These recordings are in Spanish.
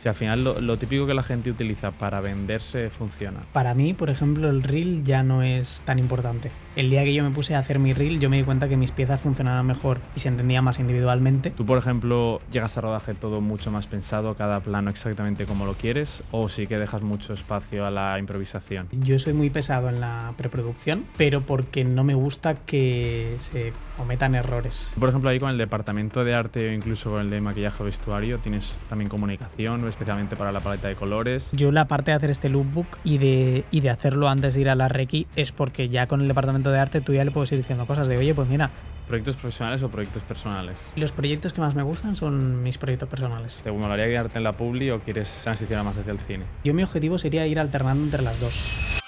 Si al final lo típico que la gente utiliza para venderse funciona. Para mí, por ejemplo, el reel ya no es tan importante. El día que yo me puse a hacer mi reel, yo me di cuenta que mis piezas funcionaban mejor y se entendían más individualmente. ¿Tú, por ejemplo, llegas a rodaje todo mucho más pensado, cada plano exactamente como lo quieres, o sí que dejas mucho espacio a la improvisación? Yo soy muy pesado en la preproducción, pero porque no me gusta que se cometan errores. Por ejemplo, ahí con el departamento de arte o incluso con el de maquillaje o vestuario, ¿tienes también comunicación, especialmente para la paleta de colores? Yo la parte de hacer este lookbook y de hacerlo antes de ir a la Requi es porque ya con el departamento de arte tú ya le puedes ir diciendo cosas de, oye, pues mira, ¿Proyectos profesionales o proyectos personales? los proyectos que más me gustan son mis proyectos personales. ¿Te molaría quedarte en la publi o quieres transicionar más hacia el cine? Yo mi objetivo sería ir alternando entre las dos.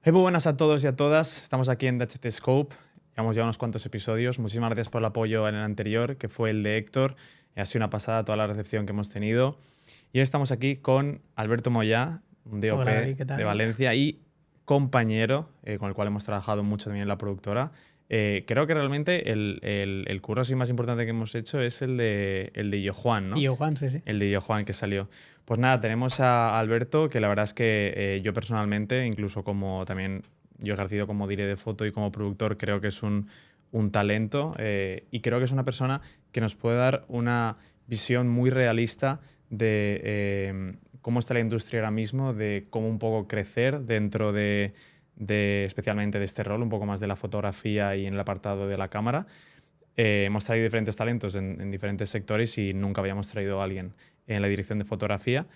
Muy buenas a todos y a todas. Estamos aquí en DHT Scope. Llevamos ya unos cuantos episodios. Muchísimas gracias por el apoyo en el anterior, que fue el de Héctor. Ha sido una pasada toda la recepción que hemos tenido. Y hoy estamos aquí con Alberto Moyá, un DOP Hola, David, ¿qué tal? de Valencia y compañero, con el cual hemos trabajado mucho también en la productora. Creo que realmente el curro así más importante que hemos hecho es el de Illo Juan, ¿no? Y yo, Juan, sí. El de Illo Juan que salió. Pues nada, tenemos a Alberto, que la verdad es que yo personalmente, incluso como también yo he ejercido como diré de foto y como productor, creo que es un talento y creo que es una persona que nos puede dar una visión muy realista de cómo está la industria ahora mismo, de cómo un poco crecer dentro de especialmente de este rol, un poco más de la fotografía y en el apartado de la cámara. Hemos traído diferentes talentos en diferentes sectores y nunca habíamos traído a alguien en la dirección de fotografía.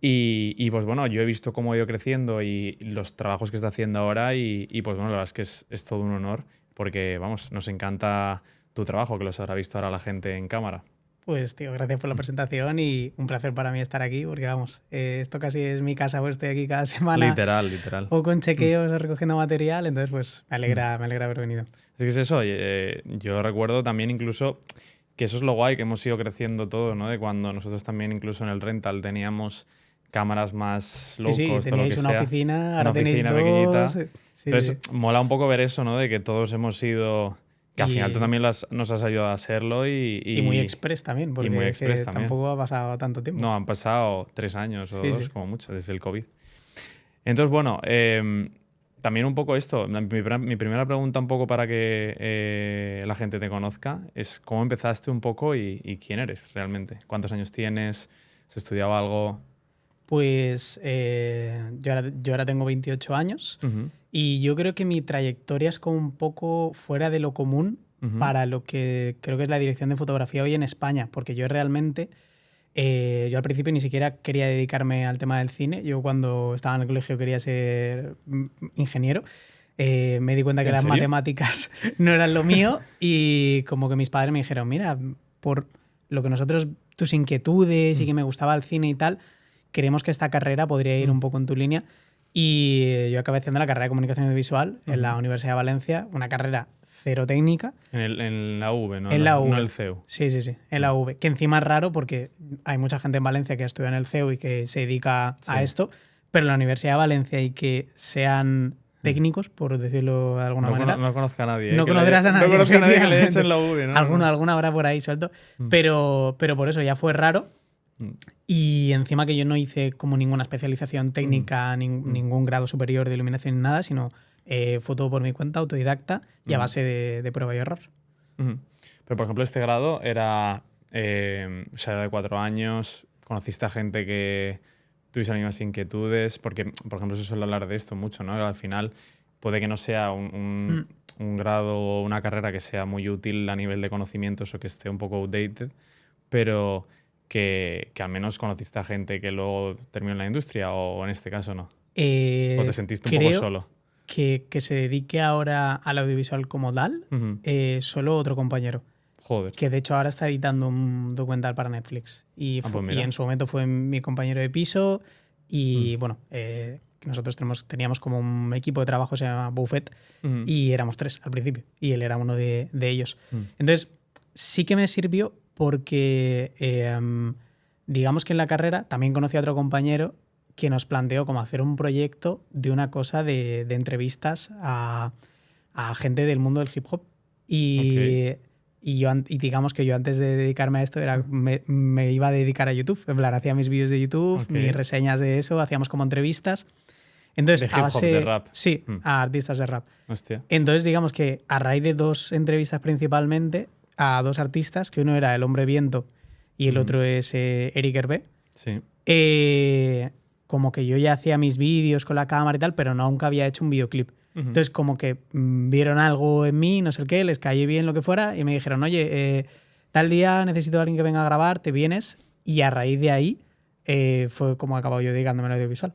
Y pues bueno, yo he visto cómo ha ido creciendo y los trabajos que está haciendo ahora y pues bueno, la verdad es que es todo un honor porque, vamos, nos encanta tu trabajo, que los habrá visto ahora la gente en cámara. Pues tío, gracias por la presentación y un placer para mí estar aquí porque vamos, esto casi es mi casa, pues estoy aquí cada semana. Literal. O con chequeos o recogiendo material, entonces pues me alegra haber venido. Es que es eso, yo recuerdo también incluso que eso es lo guay, que hemos ido creciendo todo, ¿no? De cuando nosotros también incluso en el rental teníamos cámaras más low cost o lo que teníais una sea. oficina, ahora tenéis dos. Pequeñita. Sí, Entonces, mola un poco ver eso, ¿no? De que todos hemos ido... Que al final tú también nos has ayudado a serlo y muy express también, porque muy es express que también. tampoco ha pasado tanto tiempo. No, han pasado 3 años o 2, como mucho, desde el COVID. Entonces, bueno, también un poco esto, mi primera pregunta un poco para que la gente te conozca es cómo empezaste un poco y quién eres realmente. ¿Cuántos años tienes? ¿Has estudiado algo? Pues yo ahora tengo 28 años y yo creo que mi trayectoria es como un poco fuera de lo común para lo que creo que es la dirección de fotografía hoy en España, porque yo realmente, yo al principio ni siquiera quería dedicarme al tema del cine. Yo cuando estaba en el colegio quería ser ingeniero. Me di cuenta que las matemáticas no eran lo mío y como que mis padres me dijeron, mira, por lo que nosotros, tus inquietudes y que me gustaba el cine y tal, creemos que esta carrera podría ir un poco en tu línea. Y yo acabé haciendo la carrera de comunicación audiovisual en la Universidad de Valencia, una carrera cero técnica. En la UV, ¿no? En la UV. No el CEU. Sí, en la UV. Que encima es raro porque hay mucha gente en Valencia que estudia en el CEU y que se dedica a esto, pero en la Universidad de Valencia y que sean técnicos, por decirlo de alguna manera. No conozco a nadie. No conocerás a nadie. No conozco a nadie que le haya hecho en la UV, ¿no? Alguna habrá por ahí suelto. Pero por eso ya fue raro. Y encima que yo no hice como ninguna especialización técnica, ningún grado superior de iluminación ni nada, sino fue todo por mi cuenta, autodidacta y a base de prueba y error. Pero, por ejemplo, este grado era de 4 años, conociste a gente que tuviese las mismas inquietudes, porque, por ejemplo, se suele hablar de esto mucho, ¿no? Al final puede que no sea un grado o una carrera que sea muy útil a nivel de conocimientos o que esté un poco outdated, pero que al menos conociste a gente que luego terminó en la industria o en este caso no. ¿O te sentiste un poco solo? Que se dedique ahora al audiovisual como tal, solo otro compañero. Joder. Que de hecho ahora está editando un documental para Netflix. Y en su momento fue mi compañero de piso. Y bueno, nosotros teníamos como un equipo de trabajo, se llama Buffet, y éramos 3 al principio. Y él era uno de ellos. Entonces, sí que me sirvió porque, digamos que en la carrera también conocí a otro compañero que nos planteó como hacer un proyecto de una cosa de entrevistas a gente del mundo del hip hop. Y digamos que yo antes de dedicarme a esto me iba a dedicar a YouTube. En plan, hacía mis vídeos de YouTube, mis reseñas de eso, hacíamos como entrevistas. Entonces, de hip hop, de rap. Sí, a artistas de rap. Hostia. Entonces, digamos que a raíz de 2 entrevistas principalmente a 2 artistas, que uno era El Hombre Viento y el otro es Eric Hervé, sí. como que yo ya hacía mis vídeos con la cámara y tal, pero nunca había hecho un videoclip. Entonces, como que vieron algo en mí, no sé el qué, les caí bien lo que fuera y me dijeron, oye, tal día necesito a alguien que venga a grabar, te vienes. Y a raíz de ahí fue como he acabado yo dedicándome al audiovisual.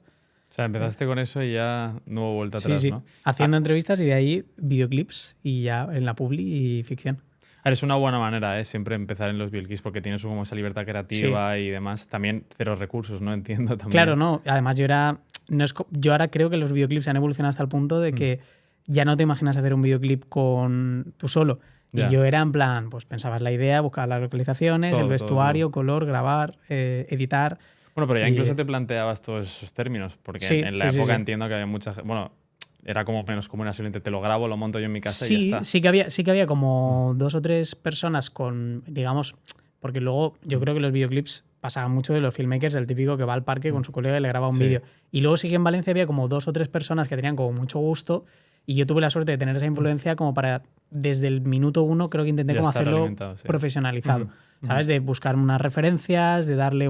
O sea, empezaste con eso y ya no hubo vuelta atrás, sí. ¿no? Haciendo entrevistas y de ahí videoclips y ya en la publi y ficción. Es una buena manera, siempre empezar en los videoclips porque tienes como esa libertad creativa y demás. También 0 recursos, ¿no? Entiendo también. Claro, no. Además, yo ahora creo que los videoclips han evolucionado hasta el punto de que ya no te imaginas hacer un videoclip con tú solo. Y yo era en plan, pues pensabas la idea, buscabas las localizaciones, el vestuario, color, grabar, editar. Bueno, pero ya incluso te planteabas todos esos términos, porque en la época entiendo que había mucha gente. Bueno, era como menos común, simplemente te lo grabo, lo monto yo en mi casa y ya está. Sí que había como 2 o 3 personas con, digamos, porque luego yo creo que los videoclips pasaban mucho de los filmmakers, del típico que va al parque con su colega y le graba un vídeo. Y luego sí que en Valencia había como 2 o 3 personas que tenían como mucho gusto y yo tuve la suerte de tener esa influencia como para, desde el minuto 1 creo que intenté como hacerlo profesionalizado. ¿Sabes? De buscar unas referencias, de darle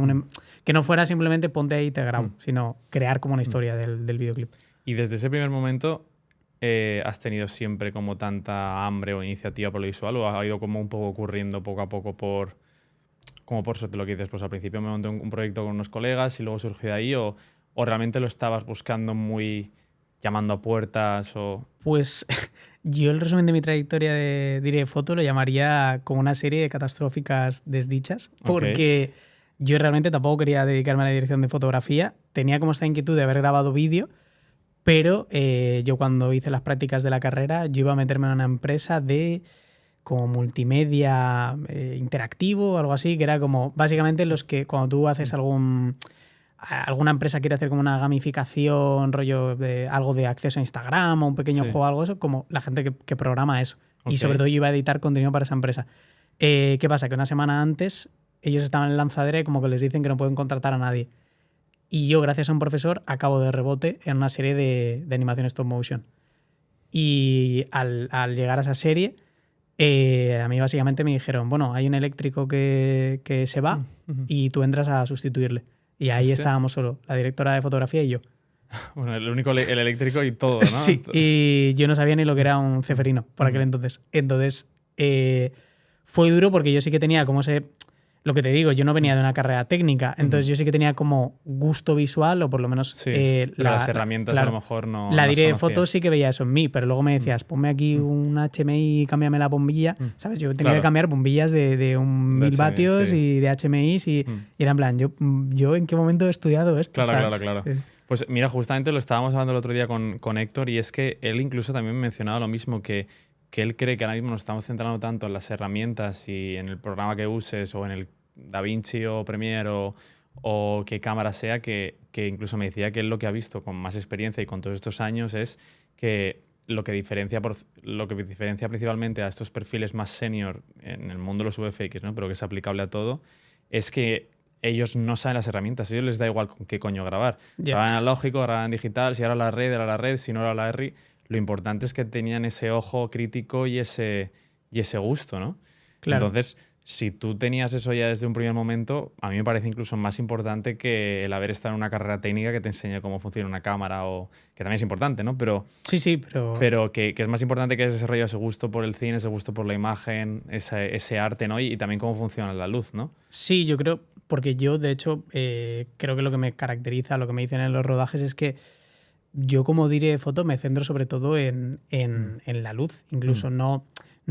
que no fuera simplemente ponte ahí y te grabo, sino crear como una historia del videoclip. Y desde ese primer momento, ¿has tenido siempre como tanta hambre o iniciativa por lo visual o ha ido como un poco ocurriendo poco a poco por suerte lo que dices? Pues al principio me monté un proyecto con unos colegas y luego surgió de ahí o realmente lo estabas buscando muy llamando a puertas o... Pues yo el resumen de mi trayectoria de Dire Foto lo llamaría como una serie de catastróficas desdichas porque yo realmente tampoco quería dedicarme a la dirección de fotografía. Tenía como esta inquietud de haber grabado vídeo. Pero yo cuando hice las prácticas de la carrera, yo iba a meterme en una empresa de como multimedia interactivo o algo así, que era como básicamente los que cuando tú haces alguna empresa quiere hacer como una gamificación, rollo de algo de acceso a Instagram o un pequeño juego o algo eso, como la gente que programa eso. Y sobre todo yo iba a editar contenido para esa empresa. ¿Qué pasa? Que una semana antes ellos estaban en lanzadera y como que les dicen que no pueden contratar a nadie. Y yo, gracias a un profesor, acabo de rebote en una serie de animación stop motion. Y al llegar a esa serie, a mí básicamente me dijeron, bueno, hay un eléctrico que se va y tú entras a sustituirle. Y ahí estábamos solo, la directora de fotografía y yo. Bueno, el eléctrico y todo, ¿no? Sí, y yo no sabía ni lo que era un ceferino por aquel entonces. Entonces, fue duro porque yo sí que tenía como ese... Lo que te digo, yo no venía de una carrera técnica, entonces yo sí que tenía como gusto visual, o por lo menos... pero las herramientas a lo mejor no... La dirección de fotos sí que veía eso en mí, pero luego me decías, ponme aquí un HMI y cámbiame la bombilla, ¿sabes? Yo tenía que cambiar bombillas de 1000 vatios y de HMI y era en plan, ¿yo en qué momento he estudiado esto? Claro. Sí. Pues mira, justamente lo estábamos hablando el otro día con Héctor y es que él incluso también mencionaba lo mismo, que él cree que ahora mismo nos estamos centrando tanto en las herramientas y en el programa que uses o en el DaVinci o Premiere o qué cámara sea, que incluso me decía que él lo que ha visto con más experiencia y con todos estos años es que lo que diferencia principalmente a estos perfiles más senior en el mundo de los VFX, ¿no? Pero que es aplicable a todo, es que ellos no saben las herramientas, a ellos les da igual con qué coño grabar. Graban analógico, graban digital, si ahora la red, era la red, si no era la R. Lo importante es que tenían ese ojo crítico y ese gusto, ¿no? Claro. Entonces, si tú tenías eso ya desde un primer momento, a mí me parece incluso más importante que el haber estado en una carrera técnica que te enseñe cómo funciona una cámara, o que también es importante, ¿no? Pero que es más importante que has desarrollado ese gusto por el cine, ese gusto por la imagen, ese arte, ¿no? Y también cómo funciona la luz, ¿no? Sí, yo creo, porque yo, de hecho, creo que lo que me caracteriza, lo que me dicen en los rodajes es que yo como director de foto me centro sobre todo en la luz. Incluso no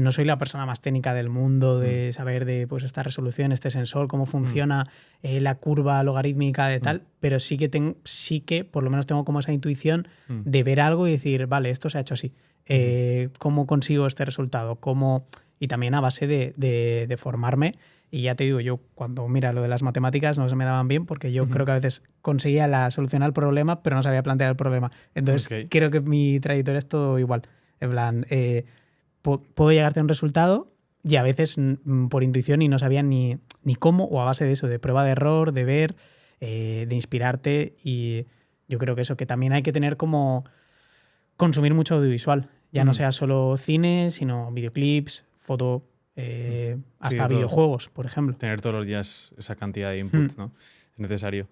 soy la persona más técnica del mundo de saber de pues esta resolución, este sensor, cómo funciona la curva logarítmica de tal, pero sí que por lo menos tengo como esa intuición de ver algo y decir, vale, esto se ha hecho así. ¿Cómo consigo este resultado? Y también a base de formarme Y ya te digo, yo cuando, mira, lo de las matemáticas no se me daban bien porque yo creo que a veces conseguía la solución al problema, pero no sabía plantear el problema. Entonces, creo que mi trayectoria es todo igual. En plan, puedo llegarte a un resultado y a veces por intuición y no sabía ni cómo, o a base de eso, de prueba de error, de ver, de inspirarte. Y yo creo que eso, que también hay que tener como consumir mucho audiovisual. Ya no sea solo cine, sino videoclips, foto, hasta videojuegos, por ejemplo. Tener todos los días esa cantidad de input, ¿no? Es necesario.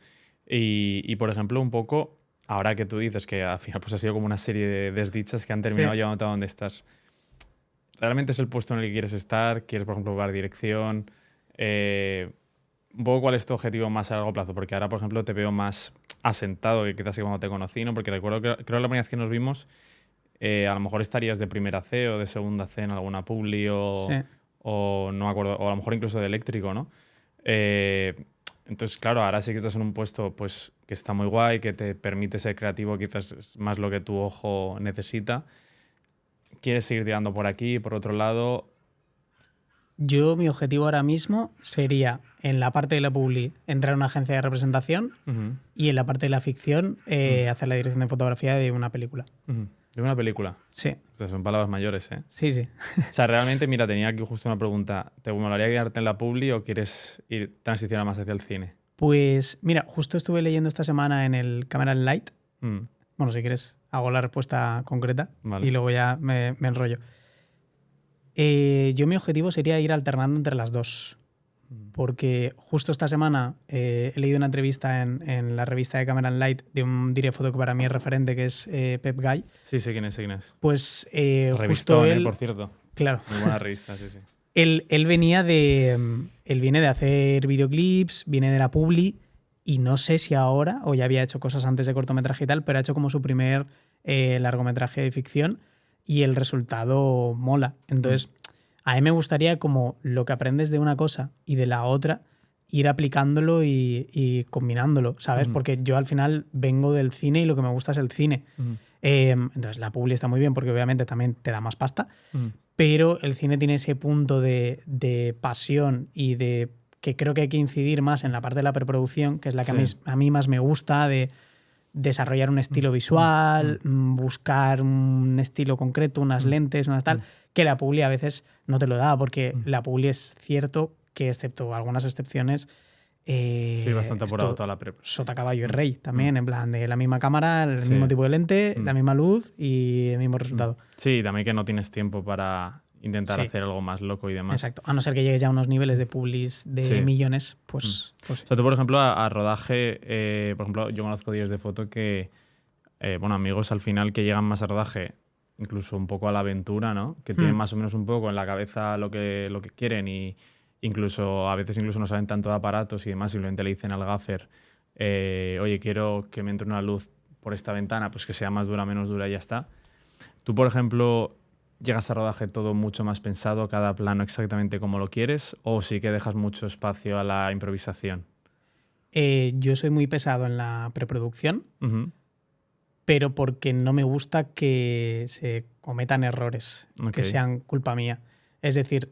Y, por ejemplo, un poco, ahora que tú dices que al final pues ha sido como una serie de desdichas que han terminado llevándote a donde estás. ¿Realmente es el puesto en el que quieres estar? ¿Quieres, por ejemplo, jugar dirección? Un poco cuál es tu objetivo más a largo plazo, porque ahora, por ejemplo, te veo más asentado que quizás cuando te conocí, ¿no? Porque recuerdo que creo que la primera vez que nos vimos, a lo mejor estarías de primera C o de segunda C en alguna publi o no me acuerdo, o a lo mejor incluso de eléctrico, ¿no? Entonces, claro, ahora sí que estás en un puesto pues, que está muy guay, que te permite ser creativo, quizás es más lo que tu ojo necesita. ¿Quieres seguir tirando por aquí, por otro lado? Yo, mi objetivo ahora mismo sería, en la parte de la publi, entrar a una agencia de representación y en la parte de la ficción, hacer la dirección de fotografía de una película. ¿De una película? Sí. Estas son palabras mayores, ¿eh? Sí. O sea, realmente, mira, tenía aquí justo una pregunta. ¿Te molaría quedarte en la publi o quieres ir transicionar más hacia el cine? Pues, mira, justo estuve leyendo esta semana en el Camera Light. Bueno, si quieres, hago la respuesta concreta y luego ya me enrollo. Yo mi objetivo sería ir alternando entre las dos. Porque justo esta semana he leído una entrevista en la revista de Camera Light de un director que para mí es referente, que es Pep Guy. Sí, sé quién es. Pues Revistón, justo él, por cierto. Claro. Muy buena revista, sí. Él viene de hacer videoclips, viene de la publi, y no sé si ahora, o ya había hecho cosas antes de cortometraje y tal, pero ha hecho como su primer largometraje de ficción y el resultado mola. Entonces, a mí me gustaría como lo que aprendes de una cosa y de la otra, ir aplicándolo y combinándolo, ¿sabes? Porque yo al final vengo del cine y lo que me gusta es el cine. Entonces la publi está muy bien porque obviamente también te da más pasta, pero el cine tiene ese punto de pasión y de que creo que hay que incidir más en la parte de la preproducción, que es la que a mí más me gusta, de desarrollar un estilo visual, buscar un estilo concreto, unas lentes, unas tal, que la publi a veces no te lo da, porque la publi es cierto que, excepto algunas excepciones, bastante apurado toda la prep. Sota, caballo y rey también, en plan de la misma cámara, el mismo tipo de lente, la misma luz y el mismo resultado. Sí, también que no tienes tiempo para intentar hacer algo más loco y demás. Exacto, a no ser que llegues ya a unos niveles de publis de millones, pues... O sea, tú, por ejemplo, a rodaje, por ejemplo, yo conozco días de foto que, amigos al final que llegan más a rodaje, incluso un poco a la aventura, ¿no? Que tienen más o menos un poco en la cabeza lo que quieren y a veces no saben tanto de aparatos y demás, simplemente le dicen al gaffer, oye, quiero que me entre una luz por esta ventana, pues que sea más dura, menos dura y ya está. Tú, por ejemplo, ¿llegas a rodaje todo mucho más pensado, cada plano exactamente como lo quieres, o sí que dejas mucho espacio a la improvisación? Yo soy muy pesado en la preproducción, pero porque no me gusta que se cometan errores, que sean culpa mía. Es decir,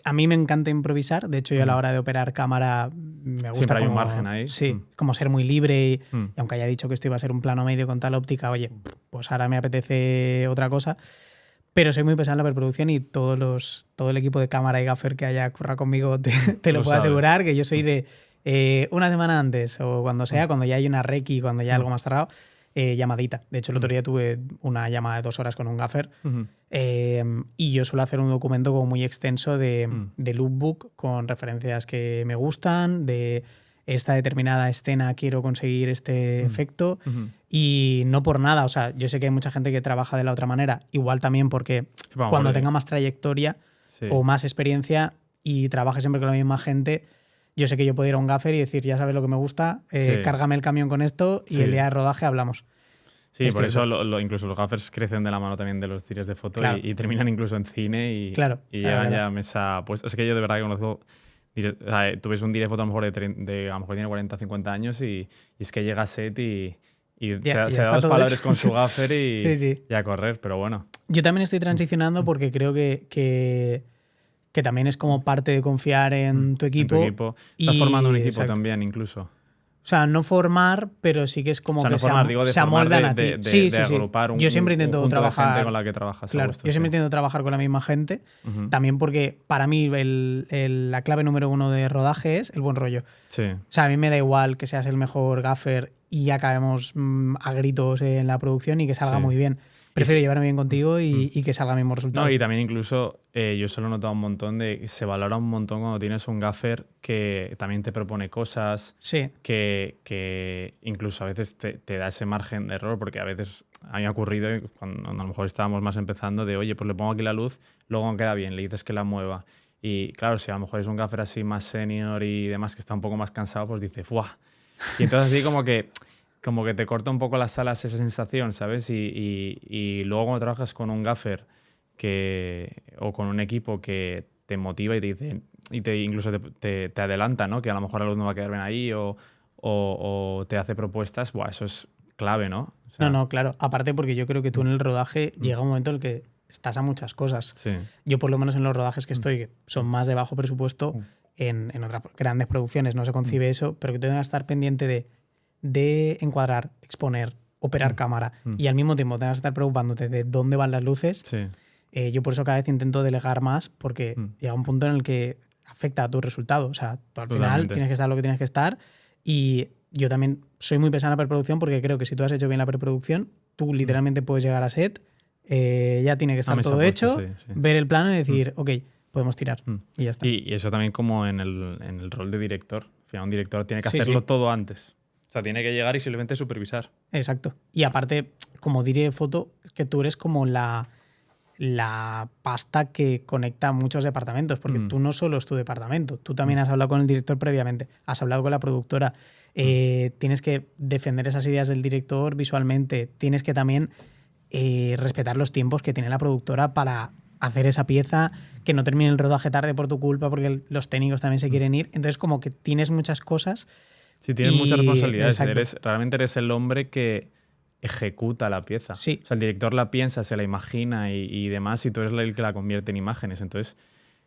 a mí me encanta improvisar. De hecho, yo a la hora de operar cámara me gusta. Siempre hay un margen ahí. Sí, como ser muy libre y aunque haya dicho que esto iba a ser un plano medio con tal óptica, oye, pues ahora me apetece otra cosa. Pero soy muy pesado en la preproducción y todo el equipo de cámara y gaffer que haya currado conmigo te lo puedo asegurar, que yo soy de una semana antes o cuando sea, cuando ya hay una requi, cuando ya algo más cerrado, llamadita. De hecho, el otro día tuve una llamada de 2 horas con un gaffer y yo suelo hacer un documento como muy extenso de lookbook con referencias que me gustan, de esta determinada escena quiero conseguir este efecto y no por nada. O sea, yo sé que hay mucha gente que trabaja de la otra manera, igual también porque cuando tenga más trayectoria o más experiencia y trabaje siempre con la misma gente, yo sé que yo puedo ir a un gaffer y decir, ya sabes lo que me gusta, cárgame el camión con esto y el día de rodaje hablamos. Sí, por eso incluso los gaffers crecen de la mano también de los directores de foto y terminan incluso en cine y llegan ya a mesa. Pues es que yo de verdad que conozco. Tú ves un director de foto a lo mejor a lo mejor tiene 40, 50 años y es que llega a set y se da 2 palabras con su gaffer y a correr, pero bueno. Yo también estoy transicionando porque creo que que también es como parte de confiar en tu equipo. Estás formando un equipo exacto. también, incluso. O sea, no formar, pero sí que es como que se amoldan a ti. Sí, agrupar un conjunto trabajar, de gente con la que trabajas. Claro, yo siempre intento trabajar con la misma gente. También porque para mí la clave número 1 de rodaje es el buen rollo. Sí. O sea, a mí me da igual que seas el mejor gaffer y acabemos a gritos en la producción y que salga muy bien. Prefiero llevarme bien contigo y que salga el mismo resultado. No, y también incluso yo se lo he notado un montón se valora un montón cuando tienes un gaffer que también te propone cosas, que incluso a veces te da ese margen de error, porque a veces a mí me ha ocurrido cuando a lo mejor estábamos más empezando de, oye, pues le pongo aquí la luz, luego no queda bien, le dices que la mueva. Y claro, si a lo mejor es un gaffer así más senior y demás que está un poco más cansado, pues dice, ¡fuah! Y entonces así como que te corta un poco las alas esa sensación, ¿sabes? Y luego cuando trabajas con un gaffer o con un equipo que te motiva y te dice, incluso te adelanta, ¿no? Que a lo mejor la luz no va a quedar bien ahí o te hace propuestas, ¡buah! Eso es clave, ¿no? O sea, no, claro. Aparte porque yo creo que tú en el rodaje llega un momento en el que estás a muchas cosas. Sí. Yo por lo menos en los rodajes que estoy, que son más de bajo presupuesto, en otras grandes producciones no se concibe eso, pero que tengas que estar pendiente de encuadrar, exponer, operar cámara y al mismo tiempo tengas que estar preocupándote de dónde van las luces. Sí. Yo por eso cada vez intento delegar más porque llega un punto en el que afecta a tu resultado. O sea, tú al final tienes que estar lo que tienes que estar y yo también soy muy pesada en la preproducción porque creo que si tú has hecho bien la preproducción, tú literalmente puedes llegar a set, ya tiene que estar todo hecho, ver el plano y decir, ok, podemos tirar y ya está. Y eso también como en el rol de director. Al final un director tiene que hacerlo todo antes. O sea, tiene que llegar y simplemente supervisar. Exacto. Y aparte, como diré de foto, es que tú eres como la pasta que conecta muchos departamentos, porque tú no solo es tu departamento, tú también has hablado con el director previamente, has hablado con la productora, tienes que defender esas ideas del director visualmente, tienes que también respetar los tiempos que tiene la productora para hacer esa pieza, que no termine el rodaje tarde por tu culpa, porque los técnicos también se quieren ir. Entonces, como que tienes muchas cosas. Sí, tienes muchas responsabilidades. Realmente eres el hombre que ejecuta la pieza. Sí. O sea, el director la piensa, se la imagina y demás, y tú eres el que la convierte en imágenes. Entonces,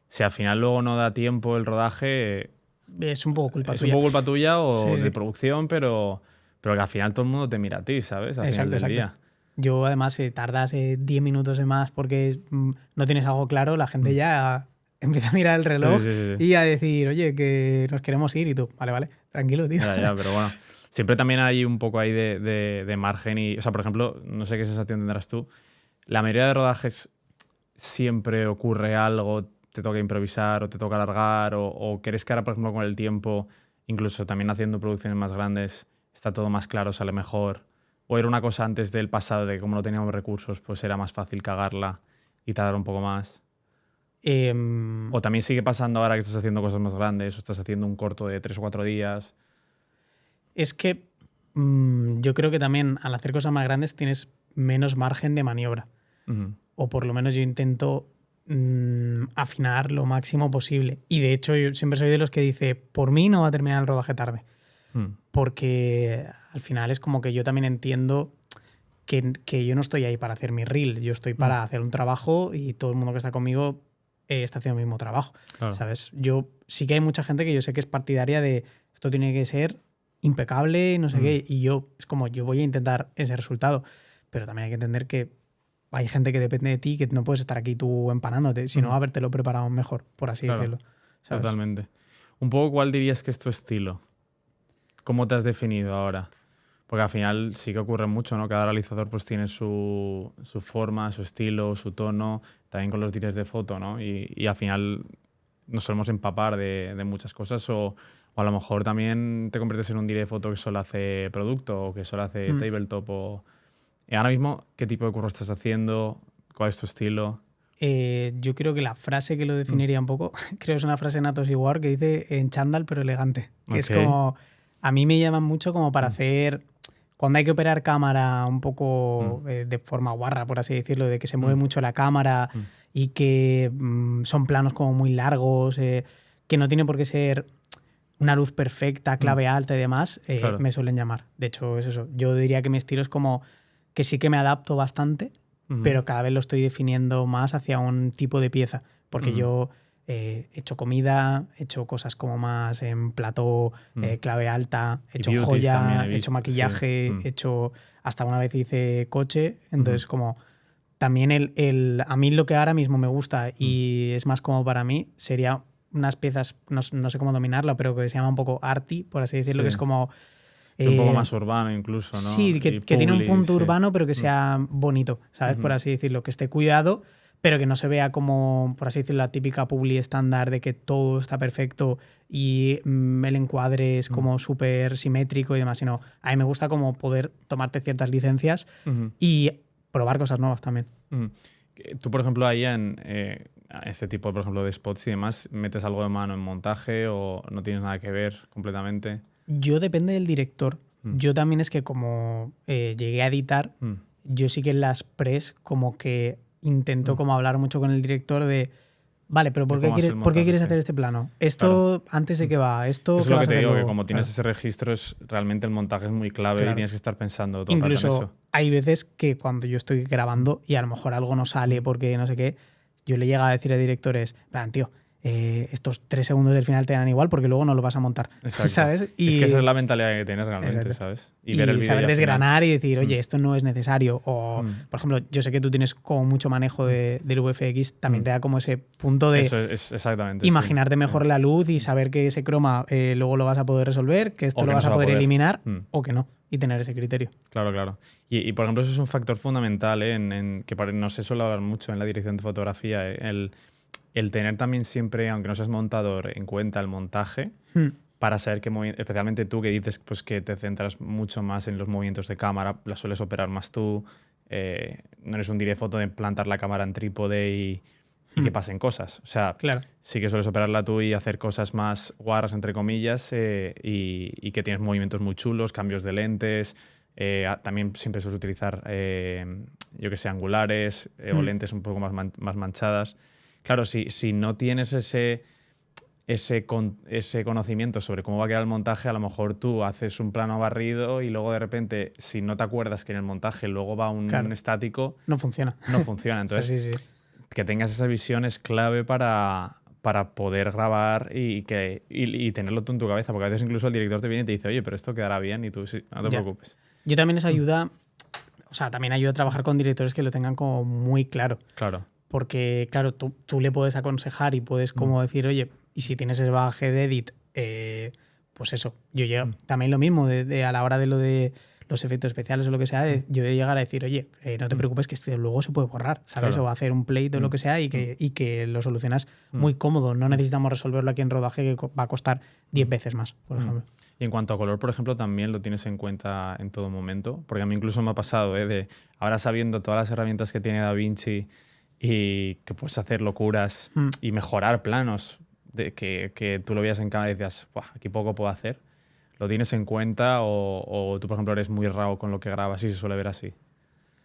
si al final luego no da tiempo el rodaje, es un poco culpa tuya. Es un poco culpa tuya o de producción, pero que al final todo el mundo te mira a ti, ¿sabes? Al final del día. Yo, además, si tardas 10 minutos de más porque no tienes algo claro, la gente ya empieza a mirar el reloj y a decir, oye, que nos queremos ir, y tú, vale, tranquilo, tío. Ya, pero bueno. Siempre también hay un poco ahí de margen y, o sea, por ejemplo, no sé qué sensación tendrás tú. La mayoría de rodajes siempre ocurre algo, te toca improvisar o te toca alargar o crees que ahora, por ejemplo, con el tiempo, incluso también haciendo producciones más grandes, está todo más claro, sale mejor. O era una cosa antes del pasado, de que como no teníamos recursos, pues era más fácil cagarla y tardar un poco más. O también sigue pasando ahora que estás haciendo cosas más grandes o estás haciendo un corto de 3 o 4 días. Es que yo creo que también al hacer cosas más grandes tienes menos margen de maniobra. O por lo menos yo intento afinar lo máximo posible. Y de hecho yo siempre soy de los que dice, por mí no va a terminar el rodaje tarde. Porque al final es como que yo también entiendo que yo no estoy ahí para hacer mi reel. Yo estoy para hacer un trabajo y todo el mundo que está conmigo está haciendo el mismo trabajo. Claro. ¿Sabes? Yo sí que hay mucha gente que yo sé que es partidaria de esto tiene que ser impecable, no sé qué, y yo voy a intentar ese resultado, pero también hay que entender que hay gente que depende de ti, que no puedes estar aquí tú empanándote, sino habértelo preparado mejor, por así decirlo. ¿Sabes? Totalmente. Un poco, ¿cuál dirías que es tu estilo? ¿Cómo te has definido ahora? Porque al final sí que ocurre mucho, ¿no? Cada realizador pues tiene su forma, su estilo, su tono, también con los directs de foto, ¿no? Y al final nos solemos empapar de muchas cosas o a lo mejor también te conviertes en un direct de foto que solo hace producto o que solo hace tabletop. Ahora mismo, ¿qué tipo de curro estás haciendo? ¿Cuál es tu estilo? Yo creo que la frase que lo definiría un poco, creo que es una frase de Natos Iguar que dice en chándal pero elegante. Que es como, a mí me llaman mucho como para hacer, cuando hay que operar cámara un poco de forma guarra, por así decirlo, de que se mueve mucho la cámara y que son planos como muy largos, que no tiene por qué ser una luz perfecta, clave alta y demás, claro. Me suelen llamar. De hecho, es eso. Yo diría que mi estilo es como que sí que me adapto bastante, pero cada vez lo estoy definiendo más hacia un tipo de pieza. Porque yo he hecho comida, he hecho cosas como más en plató, clave alta, he hecho beauties joya, también he he hecho visto, maquillaje, sí. he hecho, hasta una vez hice coche, entonces como también a mí lo que ahora mismo me gusta y es más como para mí sería unas piezas, no sé cómo dominarlo, pero que se llama un poco arty, por así decirlo, que es como... un poco más urbano incluso, ¿no? Sí, que tiene un punto urbano, pero que sea bonito, ¿sabes? Por así decirlo, que esté cuidado, pero que no se vea como, por así decirlo, la típica publi estándar de que todo está perfecto y el encuadre es como súper simétrico y demás, sino a mí me gusta como poder tomarte ciertas licencias y probar cosas nuevas también. Tú, por ejemplo, ahí en este tipo, por ejemplo, de spots y demás, ¿metes algo de mano en montaje o no tienes nada que ver completamente? Yo depende del director. Yo también es que como llegué a editar, yo sí que en las pres como que intento como hablar mucho con el director de vale, pero ¿por qué quieres hacer este plano? Esto antes de que va, esto es que lo vas que te a hacer digo, luego. que como tienes ese registro, realmente el montaje es muy clave y tienes que estar pensando todo el rato en Incluso eso. hay veces que cuando yo estoy grabando y a lo mejor algo no sale porque no sé qué, yo le llega a decir a directores, plan, tío, estos 3 segundos del final te dan igual porque luego no lo vas a montar. Exacto. ¿Sabes? Es que esa es la mentalidad que tienes realmente, Exacto. ¿sabes? Y ver el vídeo saber desgranar y decir, oye, Mm. esto no es necesario. O, por ejemplo, yo sé que tú tienes como mucho manejo del VFX, también te da como ese punto de Eso es exactamente. imaginarte mejor la luz y saber que ese croma luego lo vas a poder resolver, que esto O lo que no vas se a va a poder poder. eliminar o que no. Y tener ese criterio. Claro, claro. Y por ejemplo, eso es un factor fundamental, que no se suele hablar mucho en la dirección de fotografía, el tener también siempre, aunque no seas montador, en cuenta el montaje para saber que, especialmente tú que dices pues, que te centras mucho más en los movimientos de cámara, la sueles operar más tú, no eres un foto de plantar la cámara en trípode y que pasen cosas. O sea, claro. Sí que sueles operarla tú y hacer cosas más guarras, entre comillas, y que tienes movimientos muy chulos, cambios de lentes. También siempre sueles utilizar, yo que sé, angulares o lentes un poco más manchadas. Claro, si no tienes ese conocimiento sobre cómo va a quedar el montaje, a lo mejor tú haces un plano barrido y luego de repente, si no te acuerdas que en el montaje luego va un estático, no funciona. No funciona. Entonces, o sea, sí. que tengas esa visión es clave para poder grabar y tenerlo tú en tu cabeza, porque a veces incluso el director te viene y te dice, oye, pero esto quedará bien y tú sí, no te preocupes. Yo también eso ayuda, o sea, también ayuda a trabajar con directores que lo tengan como muy claro. Claro. Porque, claro, tú le puedes aconsejar y puedes como decir, oye, y si tienes el bagaje de edit, pues eso. Yo también lo mismo, a la hora de lo de los efectos especiales o lo que sea, yo voy a llegar a decir, oye, no te preocupes que esto luego se puede borrar, ¿sabes? Claro. O hacer un plate o lo que sea y que lo solucionas muy cómodo. No necesitamos resolverlo aquí en rodaje que va a costar 10 veces más, por ejemplo. Y en cuanto a color, por ejemplo, también lo tienes en cuenta en todo momento, porque a mí incluso me ha pasado, de ahora sabiendo todas las herramientas que tiene DaVinci y que puedes hacer locuras y mejorar planos, de que tú lo veías en cámara y decías, aquí poco puedo hacer. ¿Lo tienes en cuenta o tú, por ejemplo, eres muy raw con lo que grabas y se suele ver así?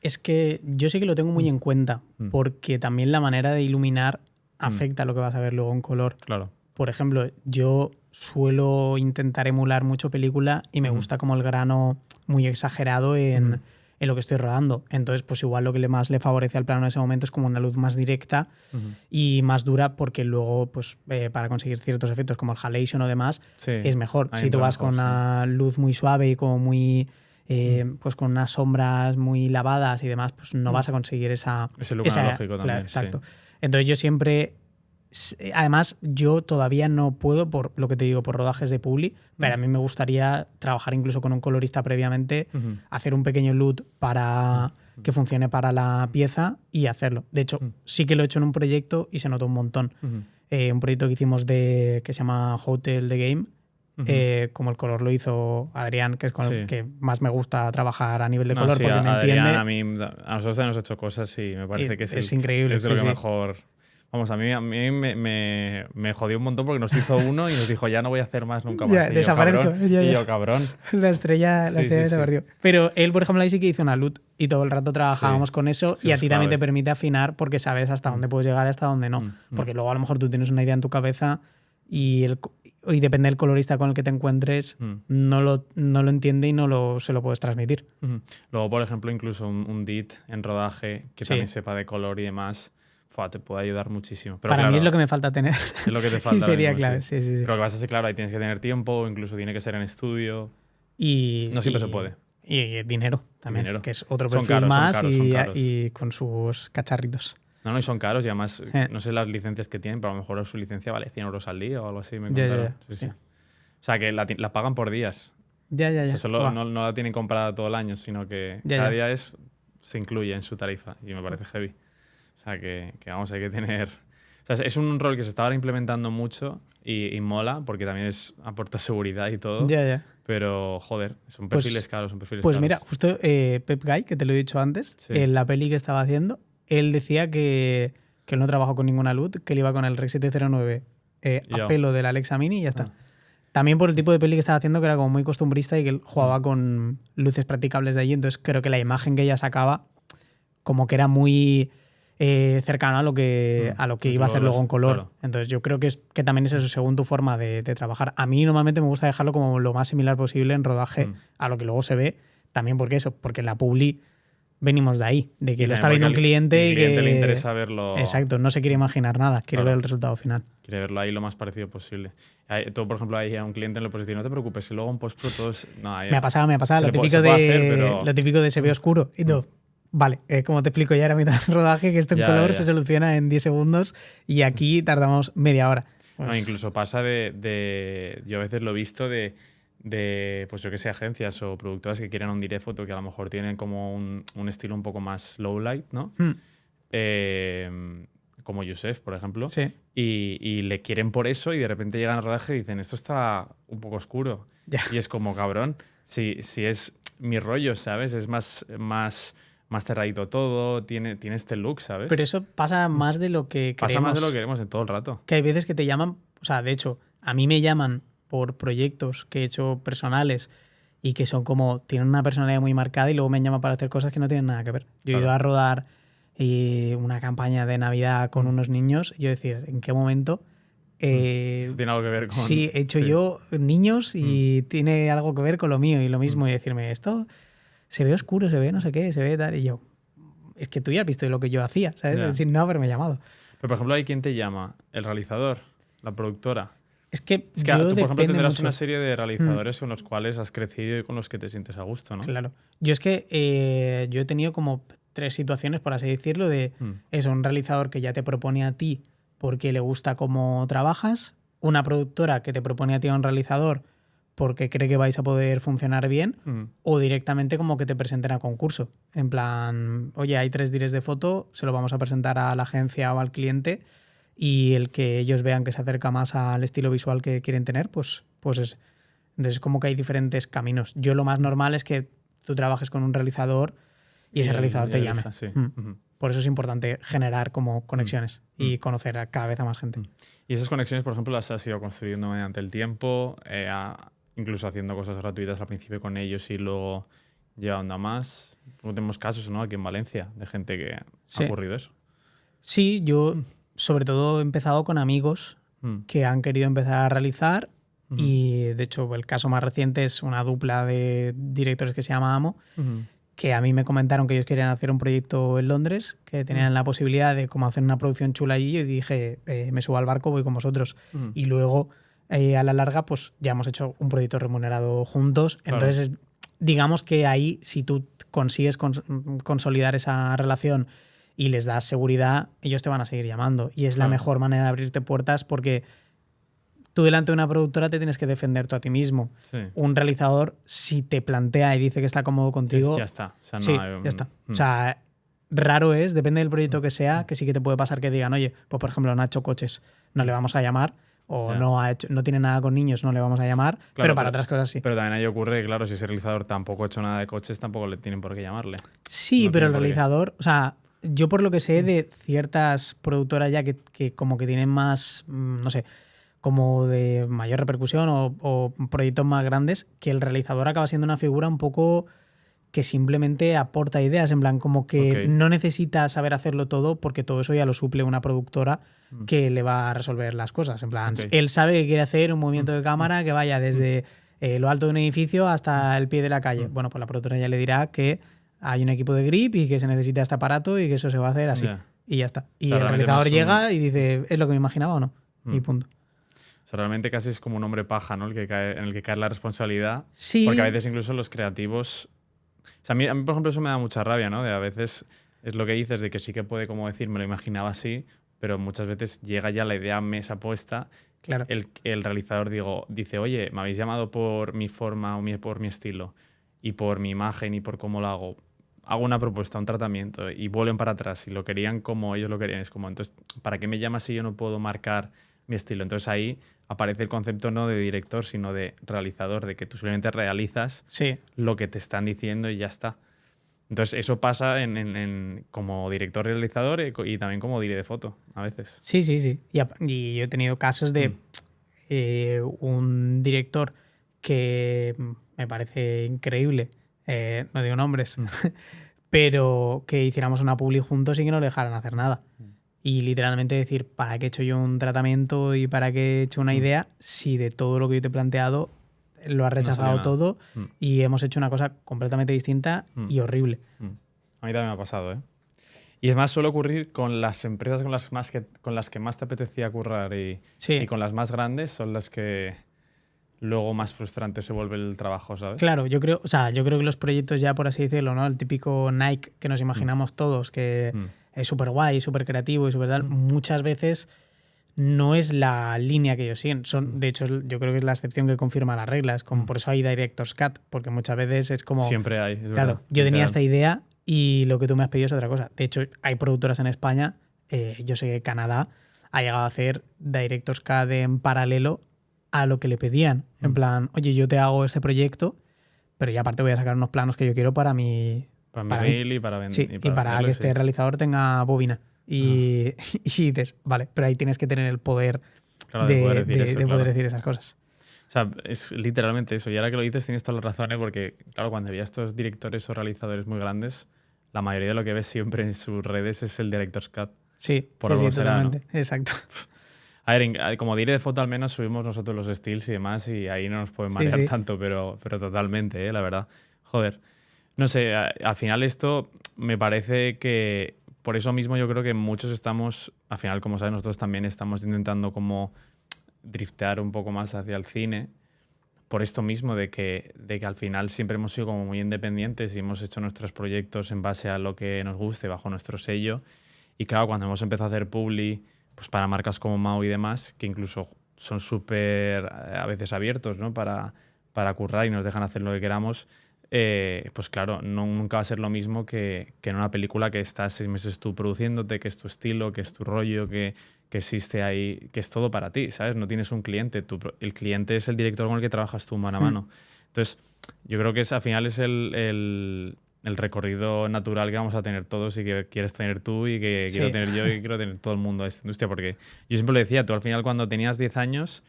Es que yo sí que lo tengo muy en cuenta, porque también la manera de iluminar afecta a lo que vas a ver luego en color. Claro. Por ejemplo, yo suelo intentar emular mucho película y me gusta como el grano muy exagerado en lo que estoy rodando. Entonces, pues igual lo que más le favorece al plano en ese momento es como una luz más directa y más dura, porque luego, pues para conseguir ciertos efectos como el halation o demás, es mejor. Si tú vas con una luz muy suave y como muy... pues con unas sombras muy lavadas y demás, pues no vas a conseguir ese look analógico también. Exacto. Entonces yo siempre... Además, yo todavía no puedo, por lo que te digo, por rodajes de publi, pero a mí me gustaría trabajar incluso con un colorista previamente, hacer un pequeño LUT para que funcione para la pieza y hacerlo. De hecho, sí que lo he hecho en un proyecto y se notó un montón. Un proyecto que hicimos que se llama Hotel The Game, como el color lo hizo Adrián, que es con el que más me gusta trabajar a nivel de color, porque me Adrián, entiende. A nosotros hemos hecho cosas y me parece que es increíble. Es de lo que mejor... Vamos, a mí me jodió un montón porque nos hizo uno y nos dijo, ya no voy a hacer más nunca más. Y desaparezco. Y yo, cabrón. La estrella desapareció. Pero él, por ejemplo, ahí sí que hizo una LUT y todo el rato trabajábamos con eso y a ti también te permite afinar porque sabes hasta dónde puedes llegar y hasta dónde no. Porque luego a lo mejor tú tienes una idea en tu cabeza y depende del colorista con el que te encuentres, no lo entiende y se lo puedes transmitir. Luego, por ejemplo, incluso un DIT en rodaje que también sepa de color y demás te puede ayudar muchísimo. Pero Para claro, mí es lo que me falta tener. es lo que te falta. Y sería ahora mismo, clave, sí. Pero lo que pasa es que, claro, ahí tienes que tener tiempo, incluso tiene que ser en estudio. No siempre se puede. Y dinero también, dinero. que es otro Son perfil caros, más son caros. y con sus cacharritos. No, y son caros y además no sé las licencias que tienen, pero a lo mejor su licencia vale 100 euros al día o algo así, me contaron. Sí. O sea, que la pagan por días. Ya. O sea, solo no la tienen comprada todo el año, sino que cada día se incluye en su tarifa y me parece heavy. O sea, que vamos, hay que tener... O sea, es un rol que se está ahora implementando mucho y mola porque también aporta seguridad y todo. Ya. Pero, joder, son perfiles caros, Pues mira, justo Pep Guy, que te lo he dicho antes, en la peli que estaba haciendo, él decía que él no trabajó con ninguna LUT, que él iba con el Rec 709 a pelo del Alexa Mini y ya está. También por el tipo de peli que estaba haciendo, que era como muy costumbrista y que él jugaba con luces practicables de allí. Entonces creo que la imagen que ella sacaba como que era muy cercano a lo que iba a hacer luego en color. Claro. Entonces yo creo que también es eso, según tu forma de trabajar. A mí normalmente me gusta dejarlo como lo más similar posible en rodaje a lo que luego se ve. También porque en la publi venimos de ahí, de que lo está viendo un cliente y que le interesa verlo. Exacto, no se quiere imaginar nada, quiere ver el resultado final. Quiere verlo ahí lo más parecido posible. Tú, por ejemplo, ahí a un cliente le puedes decir, no te preocupes, que luego en post-pro todo es... No, me ha pasado. Lo típico de se ve oscuro. Y tú, vale, como te explico ya era mitad del rodaje, que esto en color se soluciona en 10 segundos y aquí tardamos media hora. Pues... No, incluso pasa yo a veces lo he visto de pues yo que sé, agencias o productoras que quieren un direct photo que a lo mejor tienen como un estilo un poco más low light, ¿no? Como Yusef, por ejemplo. Sí. Y le quieren por eso y de repente llegan al rodaje y dicen, esto está un poco oscuro. Y es como, cabrón, si es mi rollo, ¿sabes? Es más cerradito todo, tiene este look, ¿sabes? Pero eso pasa más de lo que queremos. Pasa más de lo que queremos en todo el rato. Que hay veces que te llaman, o sea, de hecho, a mí me llaman por proyectos que he hecho personales y que son como, tienen una personalidad muy marcada y luego me llaman para hacer cosas que no tienen nada que ver. Yo he ido a rodar una campaña de Navidad con unos niños y yo decir, ¿en qué momento? Eso tiene algo que ver con... Sí, he hecho yo niños y tiene algo que ver con lo mío y lo mismo y decirme, esto se ve oscuro, se ve no sé qué, se ve tal, y yo, es que tú ya has visto lo que yo hacía, ¿sabes? Sin no haberme llamado. Pero, por ejemplo, ¿hay quién te llama? ¿El realizador? ¿La productora? Es que tú, por ejemplo, tendrás una serie de realizadores con los cuales has crecido y con los que te sientes a gusto, ¿no? Claro. Yo es que yo he tenido como 3 situaciones, por así decirlo, de eso, un realizador que ya te propone a ti porque le gusta cómo trabajas, una productora que te propone a ti a un realizador porque cree que vais a poder funcionar bien, o directamente como que te presenten a concurso. En plan, oye, hay 3 directs de foto, se lo vamos a presentar a la agencia o al cliente y el que ellos vean que se acerca más al estilo visual que quieren tener, pues es. Entonces como que hay diferentes caminos. Yo lo más normal es que tú trabajes con un realizador y ese realizador te llame. Sí. Por eso es importante generar como conexiones y conocer a cada vez a más gente. Y esas conexiones, por ejemplo, las has ido construyendo mediante el tiempo, incluso haciendo cosas gratuitas al principio con ellos y luego llevando a más. Tenemos casos, ¿no? Aquí en Valencia de gente que ha ocurrido eso. Sí, yo sobre todo he empezado con amigos que han querido empezar a realizar y de hecho el caso más reciente es una dupla de directores que se llama Amo, que a mí me comentaron que ellos querían hacer un proyecto en Londres, que tenían la posibilidad de como hacer una producción chula allí y dije, me subo al barco, voy con vosotros. Y luego a la larga pues ya hemos hecho un proyecto remunerado juntos. Claro. Entonces digamos que ahí si tú consigues consolidar esa relación y les das seguridad, ellos te van a seguir llamando. Y es la mejor manera de abrirte puertas porque tú delante de una productora te tienes que defender tú a ti mismo. Sí. Un realizador, si te plantea y dice que está cómodo contigo... Ya está. O sea, no ya está. O sea, raro es, depende del proyecto que sea, que sí que te puede pasar que digan, oye, pues por ejemplo, no ha hecho coches, no le vamos a llamar. O no tiene nada con niños, no le vamos a llamar. Claro, pero para otras cosas sí. Pero también ahí ocurre que, claro, si ese realizador tampoco ha hecho nada de coches, tampoco le tienen por qué llamarle. Sí, pero el realizador... O sea, yo por lo que sé de ciertas productoras ya que como que tienen más, no sé, como de mayor repercusión o proyectos más grandes, que el realizador acaba siendo una figura un poco que simplemente aporta ideas, en plan como que no necesita saber hacerlo todo porque todo eso ya lo suple una productora que le va a resolver las cosas. En plan, él sabe que quiere hacer un movimiento de cámara que vaya desde lo alto de un edificio hasta el pie de la calle. Bueno, pues la productora ya le dirá que hay un equipo de grip y que se necesita este aparato y que eso se va a hacer así. y ya está. Y O sea, el realmente realizador más llega y dice, ¿es lo que me imaginaba o no? Y punto. O sea, realmente casi es como un hombre paja, ¿no? En el que cae la responsabilidad. Sí. Porque a veces incluso los creativos... O sea, a mí, por ejemplo, eso me da mucha rabia, ¿no? De a veces es lo que dices de que sí que puede como decir, me lo imaginaba así, pero muchas veces llega ya la idea mesa puesta. Claro. El realizador dice, oye, me habéis llamado por mi forma o por mi estilo y por mi imagen y por cómo lo hago. Hago una propuesta, un tratamiento y vuelven para atrás y lo querían como ellos lo querían. Es como, entonces, ¿para qué me llamas si yo no puedo marcar mi estilo? Entonces ahí aparece el concepto no de director, sino de realizador, de que tú simplemente realizas lo que te están diciendo y ya está. Entonces eso pasa como director realizador y también como director de foto a veces. Sí. Y yo he tenido casos de un director que me parece increíble, no digo nombres, pero que hiciéramos una publi juntos y que no le dejaran hacer nada. Y literalmente decir, ¿para qué he hecho yo un tratamiento y para qué he hecho una idea si de todo lo que yo te he planteado lo has rechazado todo y hemos hecho una cosa completamente distinta y horrible? A mí también me ha pasado, ¿eh? Y es más, suele ocurrir con las empresas con las que más te apetecía currar y con las más grandes son las que luego más frustrante se vuelve el trabajo, ¿sabes? Claro, yo creo que los proyectos ya, por así decirlo, ¿no? El típico Nike que nos imaginamos todos, que es súper guay, súper creativo y súper tal, muchas veces no es la línea que ellos siguen. De hecho, yo creo que es la excepción que confirma las reglas. Por eso hay Director's Cut, porque muchas veces es como... Siempre hay, es claro, verdad. yo tenía esta idea y lo que tú me has pedido es otra cosa. De hecho, hay productoras en España, yo sé que Canadá ha llegado a hacer Director's Cut en paralelo a lo que le pedían. En plan, oye, yo te hago este proyecto, pero ya aparte voy a sacar unos planos que yo quiero para mi... Para mi reel y para vender. Sí, y para que este realizador tenga bobina. Y dices, vale, pero ahí tienes que tener el poder de poder decir esas cosas. O sea, es literalmente eso. Y ahora que lo dices tienes todas las razones porque, claro, cuando había estos directores o realizadores muy grandes, la mayoría de lo que ves siempre en sus redes es el Director's Cut. Sí, por algo será, totalmente. ¿no? Exacto. A ver, como diré de foto al menos subimos nosotros los steals y demás y ahí no nos pueden marear tanto, pero totalmente, la verdad. Joder. No sé, al final esto me parece que por eso mismo yo creo que muchos estamos, al final como sabes nosotros también estamos intentando como driftear un poco más hacia el cine por esto mismo de que al final siempre hemos sido como muy independientes y hemos hecho nuestros proyectos en base a lo que nos guste, bajo nuestro sello. Y claro, cuando hemos empezado a hacer publi pues para marcas como Mau y demás, que incluso son súper a veces abiertos, ¿no? para currar y nos dejan hacer lo que queramos, pues claro, nunca va a ser lo mismo que en una película que estás 6 meses tú produciéndote, que es tu estilo, que es tu rollo, que existe ahí, que es todo para ti, ¿sabes? No tienes un cliente, el cliente es el director con el que trabajas tú mano a mano. Entonces, yo creo que al final es el recorrido natural que vamos a tener todos y que quieres tener tú y que quiero tener yo y que quiero tener todo el mundo de esta industria. Porque yo siempre lo decía, tú al final cuando tenías 10 años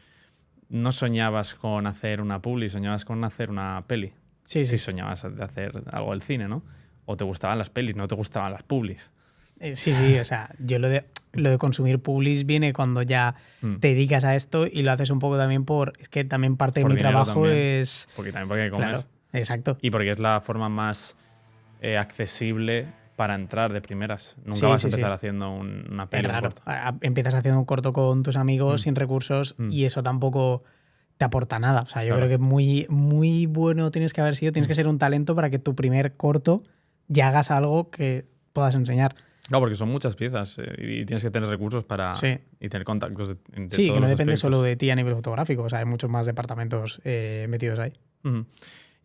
no soñabas con hacer una publi, soñabas con hacer una peli. Sí, soñabas de hacer algo del cine, ¿no? O te gustaban las pelis, no te gustaban las publis. Sí, o sea, yo lo de consumir publis viene cuando ya te dedicas a esto y lo haces un poco también es que también parte de mi trabajo también, es... Porque también porque hay que comer. Claro, exacto. Y porque es la forma más accesible para entrar de primeras. Nunca vas a empezar haciendo una peli. Es raro. Empiezas haciendo un corto con tus amigos sin recursos y eso tampoco te aporta nada. O sea, yo creo que muy, muy bueno tienes que haber sido, tienes que ser un talento para que tu primer corto ya hagas algo que puedas enseñar. Claro, porque son muchas piezas y tienes que tener recursos para y tener contactos entre todos que no los depende aspectos. Solo de ti a nivel fotográfico. O sea, hay muchos más departamentos metidos ahí.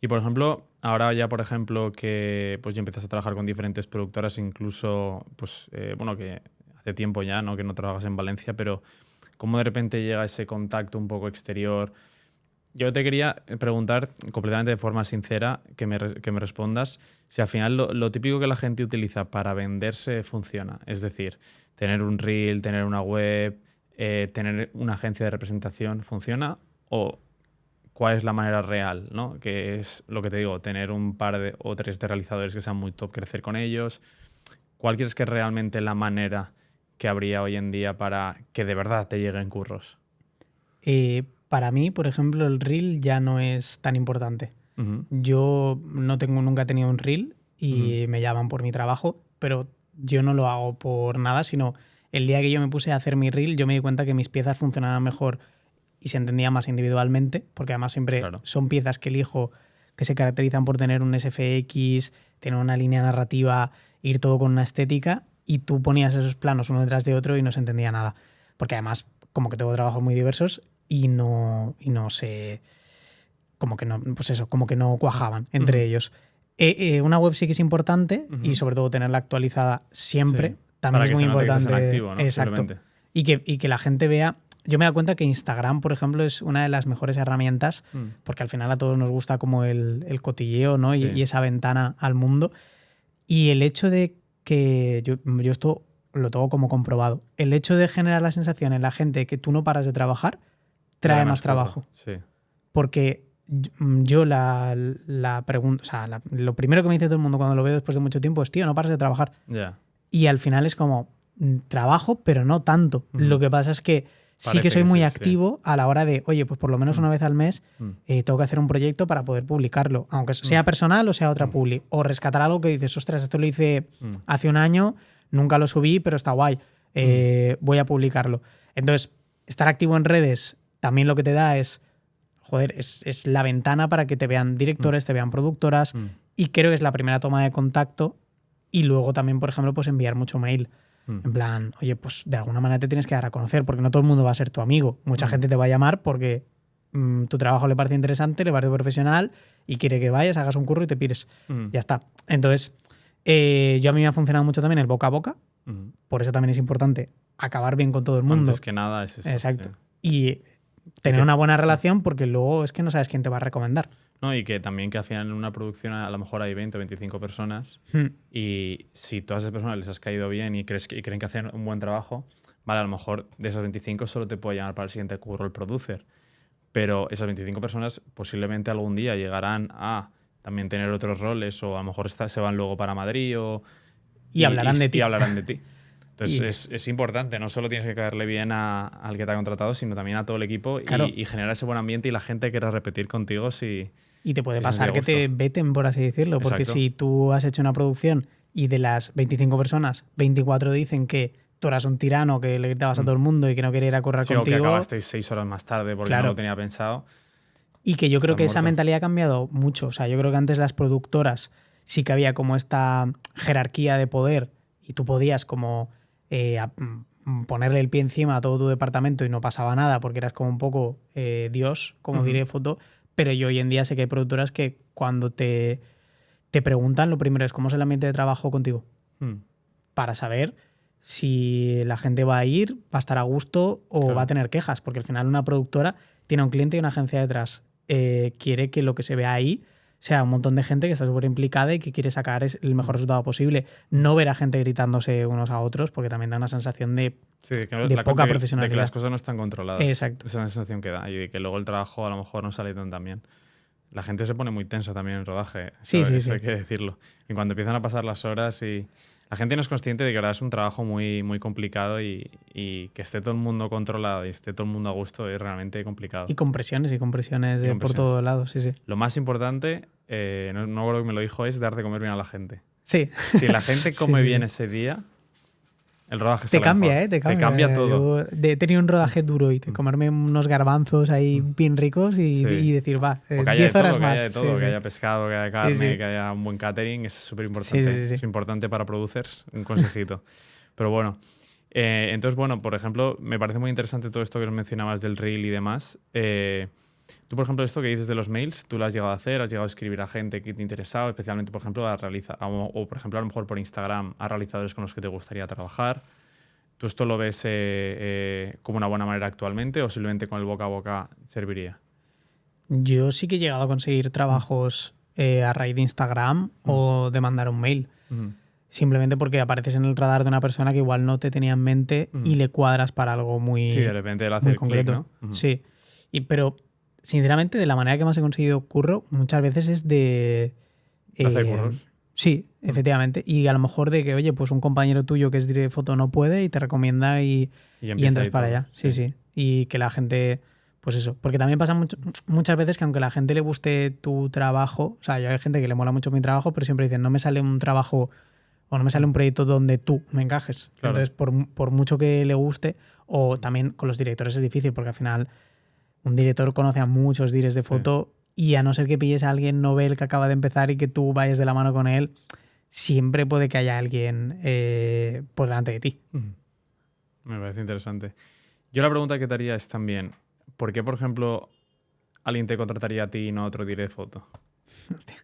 Y por ejemplo, ahora ya por ejemplo que pues ya empiezas a trabajar con diferentes productoras, incluso pues bueno, que hace tiempo ya, ¿no? Que no trabajas en Valencia, pero ¿cómo de repente llega ese contacto un poco exterior? Yo te quería preguntar completamente de forma sincera que me respondas si al final lo típico que la gente utiliza para venderse funciona. Es decir, tener un reel, tener una web, tener una agencia de representación, ¿funciona? ¿O cuál es la manera real, ¿no? Que es lo que te digo, tener un par o tres de realizadores que sean muy top, crecer con ellos. ¿Cuál crees que es realmente la manera que habría hoy en día para que de verdad te lleguen curros? Para mí, por ejemplo, el reel ya no es tan importante. Yo nunca he tenido un reel y me llaman por mi trabajo, pero yo no lo hago por nada, sino el día que yo me puse a hacer mi reel, yo me di cuenta que mis piezas funcionaban mejor y se entendían más individualmente, porque además siempre son piezas que elijo que se caracterizan por tener un SFX, tener una línea narrativa, ir todo con una estética, y tú ponías esos planos uno detrás de otro y no se entendía nada. Porque además, como que tengo trabajos muy diversos y no sé, como que no, pues eso, como que no cuajaban entre ellos. Una web sí que es importante y sobre todo tenerla actualizada siempre. También es muy importante. Para que se note que estás en activo, ¿no? Exacto. Y que la gente vea. Yo me he dado cuenta que Instagram, por ejemplo, es una de las mejores herramientas porque al final a todos nos gusta como el cotilleo, ¿no? Sí. Y esa ventana al mundo. Y el hecho de que yo esto lo tengo como comprobado. El hecho de generar la sensación en la gente que tú no paras de trabajar trae más trabajo. Sí. Porque yo la pregunta, o sea, lo primero que me dice todo el mundo cuando lo veo después de mucho tiempo es, tío, no paras de trabajar. Yeah. Y al final es como, trabajo, pero no tanto. Lo que pasa es que sí que soy muy activo a la hora de, oye, pues por lo menos una vez al mes tengo que hacer un proyecto para poder publicarlo, aunque sea personal o sea otra publi. O rescatar algo que dices, ostras, esto lo hice hace un año, nunca lo subí, pero está guay, voy a publicarlo. Entonces, estar activo en redes también lo que te da es, joder, es la ventana para que te vean directores, te vean productoras, y creo que es la primera toma de contacto. Y luego también, por ejemplo, pues enviar mucho mail. En plan, oye, pues de alguna manera te tienes que dar a conocer, porque no todo el mundo va a ser tu amigo. Mucha gente te va a llamar porque tu trabajo le parece interesante, le parece profesional y quiere que vayas, hagas un curro y te pires. Ya está. Entonces, a mí me ha funcionado mucho también el boca a boca. Por eso también es importante acabar bien con todo el mundo. Antes que nada es eso. Exacto. Sí. Y tener una buena relación, porque luego es que no sabes quién te va a recomendar. No, y que también que al final en una producción a lo mejor hay 20 o 25 personas y si todas esas personas les has caído bien y creen que hacen un buen trabajo, vale, a lo mejor de esas 25 solo te puede llamar para el siguiente curro el producer. Pero esas 25 personas posiblemente algún día llegarán a también tener otros roles o a lo mejor se van luego para Madrid y hablarán de ti. Y hablarán de ti. Entonces es importante, no solo tienes que caerle bien al que te ha contratado, sino también a todo el equipo. Claro. Y generar ese buen ambiente y la gente quiera repetir contigo si... Y te puede pasar que te veten, por así decirlo, porque si tú has hecho una producción y de las 25 personas, 24 dicen que tú eras un tirano, que le gritabas a todo el mundo y que no quería ir a correr contigo... O que acabasteis 6 horas más tarde porque no lo tenía pensado. Y que yo creo que esa mentalidad ha cambiado mucho. O sea, yo creo que antes las productoras sí que había como esta jerarquía de poder y tú podías como ponerle el pie encima a todo tu departamento y no pasaba nada porque eras como un poco Dios, como diré foto. Pero yo hoy en día sé que hay productoras que cuando te preguntan, lo primero es cómo es el ambiente de trabajo contigo. Para saber si la gente va a ir, va a estar a gusto o va a tener quejas. Porque al final una productora tiene un cliente y una agencia detrás. Quiere que lo que se vea ahí sea un montón de gente que está súper implicada y que quiere sacar el mejor resultado posible. No ver a gente gritándose unos a otros porque también da una sensación de poca profesionalidad. De que las cosas no están controladas. Exacto. Esa es la sensación que da. Y de que luego el trabajo a lo mejor no sale tan bien. La gente se pone muy tensa también en rodaje. Eso hay que decirlo. Y cuando empiezan a pasar las horas y... La gente no es consciente de que ahora es un trabajo muy, muy complicado y que esté todo el mundo controlado y esté todo el mundo a gusto es realmente complicado. Y con presiones por todos lados, sí. Lo más importante, no creo que me lo dijo, es dar de comer bien a la gente. Sí. Si la gente come bien ese día, el rodaje te cambia, mejor. Te cambia todo. He tenido un rodaje duro y comerme unos garbanzos ahí bien ricos y decir, va, 10 horas más. Que haya de todo, que haya pescado, que haya carne, que haya un buen catering, es súper importante. Es importante para producers, un consejito. Pero bueno, entonces, bueno, por ejemplo, me parece muy interesante todo esto que os mencionabas del reel y demás. Tú, por ejemplo, esto que dices de los mails, tú lo has llegado a hacer, has llegado a escribir a gente que te interesaba, especialmente, por ejemplo, o por ejemplo, a lo mejor por Instagram, a realizadores con los que te gustaría trabajar. ¿Tú esto lo ves como una buena manera actualmente o simplemente con el boca a boca serviría? Yo sí que he llegado a conseguir trabajos a raíz de Instagram o de mandar un mail. Simplemente porque apareces en el radar de una persona que igual no te tenía en mente y le cuadras para algo muy Sí, de repente le hace el concreto. Click, ¿no? Sí. Pero, sinceramente, de la manera que más he conseguido curro, muchas veces es de... ¿Hacer curros? Sí, efectivamente. Y a lo mejor de que, oye, pues un compañero tuyo que es director de foto no puede y te recomienda y entras para allá. Sí. Y que la gente... Pues eso, porque también pasa muchas veces que aunque a la gente le guste tu trabajo, o sea, yo hay gente que le mola mucho mi trabajo, pero siempre dicen, no me sale un trabajo o no me sale un proyecto donde tú me encajes. Claro. Entonces, por mucho que le guste, o también con los directores es difícil, porque al final un director conoce a muchos directores de foto y a no ser que pilles a alguien novel que acaba de empezar y que tú vayas de la mano con él, siempre puede que haya alguien por delante de ti. Me parece interesante. Yo la pregunta que te haría es también, ¿por qué, por ejemplo, alguien te contrataría a ti y no a otro director de foto? Hostia.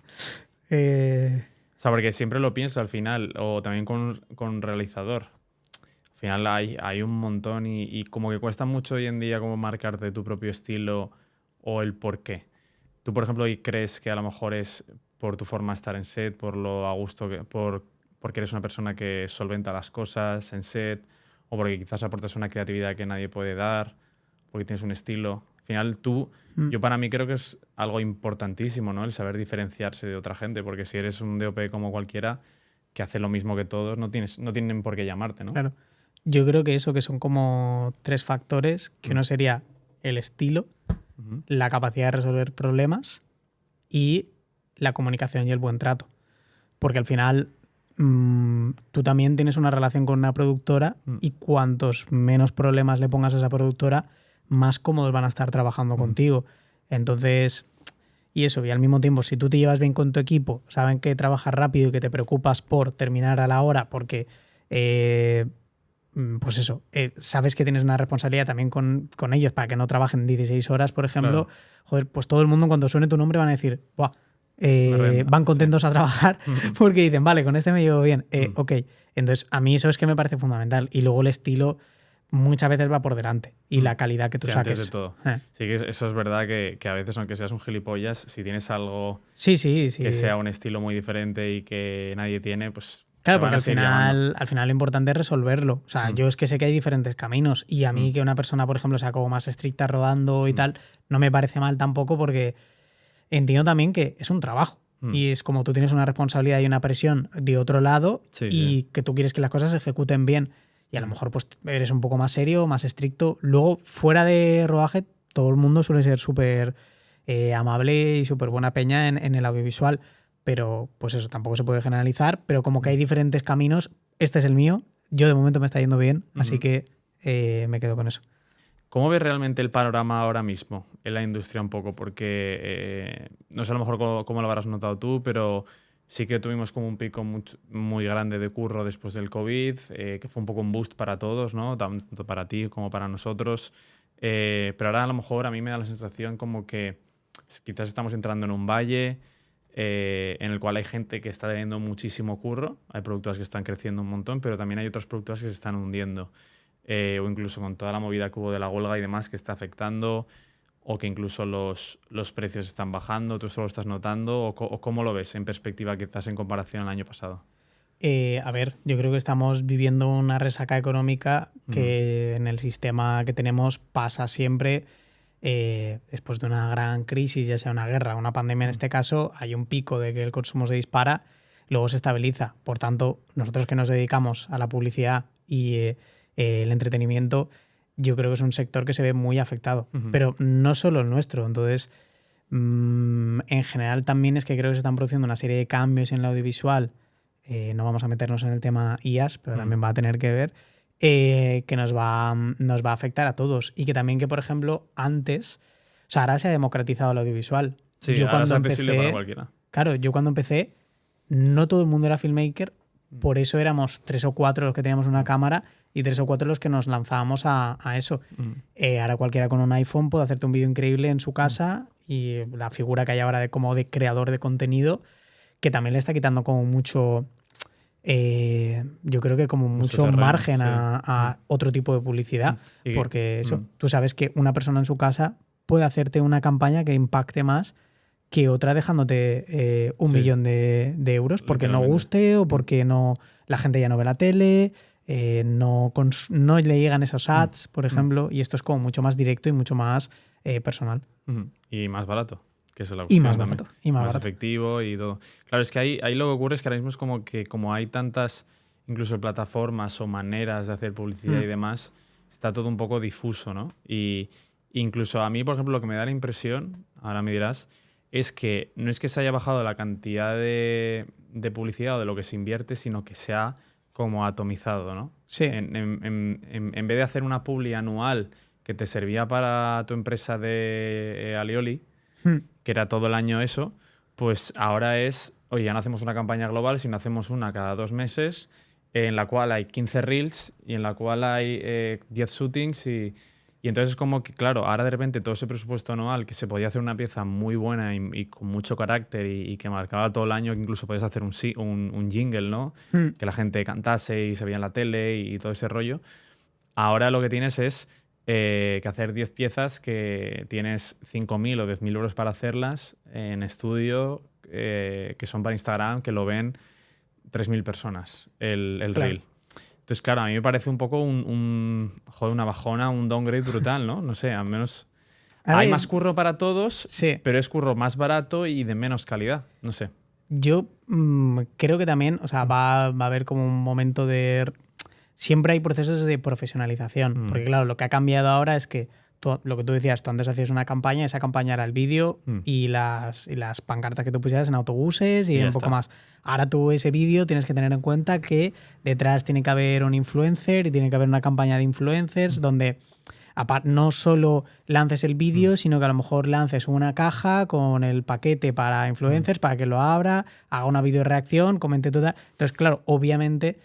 O sea, porque siempre lo pienso al final, o también con realizador. Al final hay un montón y como que cuesta mucho hoy en día como marcarte tu propio estilo o el por qué. Tú, por ejemplo, ¿y crees que a lo mejor es por tu forma de estar en set, por lo a gusto, porque eres una persona que solventa las cosas en set, o porque quizás aportas una creatividad que nadie puede dar, porque tienes un estilo? Al final yo para mí creo que es algo importantísimo, ¿no? El saber diferenciarse de otra gente, porque si eres un DOP como cualquiera, que hace lo mismo que todos, no tienen por qué llamarte, ¿no? Claro. Yo creo que eso, que son como 3 factores, que uno sería el estilo, la capacidad de resolver problemas y la comunicación y el buen trato. Porque al final tú también tienes una relación con una productora y cuantos menos problemas le pongas a esa productora, más cómodos van a estar trabajando contigo. Entonces, y eso, y al mismo tiempo, si tú te llevas bien con tu equipo, saben que trabajas rápido y que te preocupas por terminar a la hora, porque pues eso, sabes que tienes una responsabilidad también con ellos para que no trabajen 16 horas, por ejemplo, Claro. joder, pues todo el mundo cuando suene tu nombre van a decir, ¡buah! Renta, Van contentos a trabajar porque dicen, vale, con este me llevo bien. Ok, entonces a mí eso es que me parece fundamental. Y luego el estilo muchas veces va por delante y la calidad que tú Sí, saques. antes de todo. Sí, que eso es verdad que a veces, aunque seas un gilipollas, si tienes algo Sí. que sea un estilo muy diferente y que nadie tiene, pues Claro, te van porque a seguir llamando. al final lo importante es resolverlo. O sea, yo es que sé que hay diferentes caminos y a mí que una persona, por ejemplo, sea como más estricta rodando y tal, no me parece mal tampoco porque entiendo también que es un trabajo y es como tú tienes una responsabilidad y una presión de otro lado y que tú quieres que las cosas se ejecuten bien y a lo mejor pues eres un poco más serio, más estricto. Luego, fuera de rodaje, todo el mundo suele ser súper amable y súper buena peña en el audiovisual. Pero pues eso, tampoco se puede generalizar, pero como que hay diferentes caminos, este es el mío, yo de momento me está yendo bien, así que me quedo con eso. ¿Cómo ves realmente el panorama ahora mismo en la industria un poco? Porque no sé a lo mejor cómo lo habrás notado tú, pero sí que tuvimos como un pico muy grande de curro después del COVID, que fue un poco un boost para todos, ¿no? Tanto para ti como para nosotros. Pero ahora a lo mejor a mí me da la sensación como que quizás estamos entrando en un valle en el cual hay gente que está teniendo muchísimo curro, hay productoras que están creciendo un montón, pero también hay otras productoras que se están hundiendo. O incluso con toda la movida que hubo de la huelga y demás que está afectando, o que incluso los precios están bajando. ¿Tú esto lo estás notando? ¿O cómo lo ves en perspectiva quizás en comparación al año pasado? A ver, yo creo que estamos viviendo una resaca económica que en el sistema que tenemos pasa siempre. Después de una gran crisis, ya sea una guerra o una pandemia en este caso, hay un pico de que el consumo se dispara, luego se estabiliza. Por tanto, nosotros que nos dedicamos a la publicidad y el entretenimiento, yo creo que es un sector que se ve muy afectado. Pero no solo el nuestro. Entonces, en general también es que creo que se están produciendo una serie de cambios en el audiovisual. No vamos a meternos en el tema IAS, pero también va a tener que ver. Que nos va a afectar a todos. Y que también que, por ejemplo, antes, o sea, ahora se ha democratizado el audiovisual. Sí, Yo ahora es cuando accesible para empecé, cualquiera. claro, yo cuando empecé, no todo el mundo era filmmaker, por eso éramos 3 o 4 los que teníamos una cámara y 3 o 4 los que nos lanzábamos a eso. Ahora cualquiera con un iPhone puede hacerte un vídeo increíble en su casa y la figura que hay ahora de como de creador de contenido, que también le está quitando como mucho... yo creo que como mucho terreno, margen sí. a otro tipo de publicidad, porque eso, tú sabes que una persona en su casa puede hacerte una campaña que impacte más que otra dejándote 1 millón de euros porque no guste o porque no, la gente ya no ve la tele, no le llegan esos ads, por ejemplo, y esto es como mucho más directo y mucho más personal. Y más barato, que es la Y cuestión más también. barato. Y más barato. Efectivo y todo. Claro, es que ahí lo que ocurre es que ahora mismo es como que como hay tantas incluso plataformas o maneras de hacer publicidad y demás, está todo un poco difuso, ¿no? Y incluso a mí, por ejemplo, lo que me da la impresión, ahora me dirás, es que no es que se haya bajado la cantidad de publicidad o de lo que se invierte, sino que se ha como atomizado, ¿no? Sí. En vez de hacer una publi anual que te servía para tu empresa de Alioli, que era todo el año eso, pues ahora es, oye, ya no hacemos una campaña global, sino hacemos una cada 2 meses, en la cual hay 15 reels y en la cual hay 10 shootings y entonces es como que, claro, ahora de repente todo ese presupuesto anual que se podía hacer una pieza muy buena y con mucho carácter y que marcaba todo el año, que incluso podías hacer un jingle, ¿no? Que la gente cantase y se veía en la tele y todo ese rollo. Ahora lo que tienes es que hacer 10 piezas que tienes 5.000 o 10.000 euros para hacerlas en estudio, que son para Instagram, que lo ven 3.000 personas el Claro. reel. Entonces, claro, a mí me parece un poco una bajona, un downgrade brutal, ¿no? No sé, al menos hay más curro para todos, sí. pero es curro más barato y de menos calidad. No sé. Yo creo que también, o sea, va a haber como un momento de... Siempre hay procesos de profesionalización, porque claro, lo que ha cambiado ahora es que lo que tú decías, tú antes hacías una campaña, esa campaña era el vídeo y las pancartas que tú pusieras en autobuses y ya un poco está. más. Ahora tú ese vídeo tienes que tener en cuenta que detrás tiene que haber un influencer y tiene que haber una campaña de influencers donde no solo lances el vídeo, sino que a lo mejor lances una caja con el paquete para influencers para que lo abra, haga una video reacción, comente toda. Entonces, claro, obviamente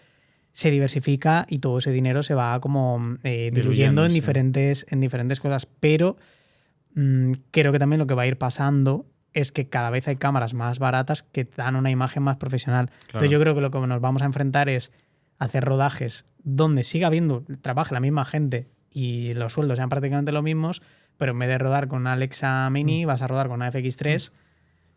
se diversifica y todo ese dinero se va como diluyendo en sí. diferentes cosas. Pero creo que también lo que va a ir pasando es que cada vez hay cámaras más baratas que dan una imagen más profesional. Claro. Entonces yo creo que lo que nos vamos a enfrentar es hacer rodajes donde siga habiendo, trabaje la misma gente y los sueldos sean prácticamente los mismos, pero en vez de rodar con una Alexa Mini vas a rodar con una FX3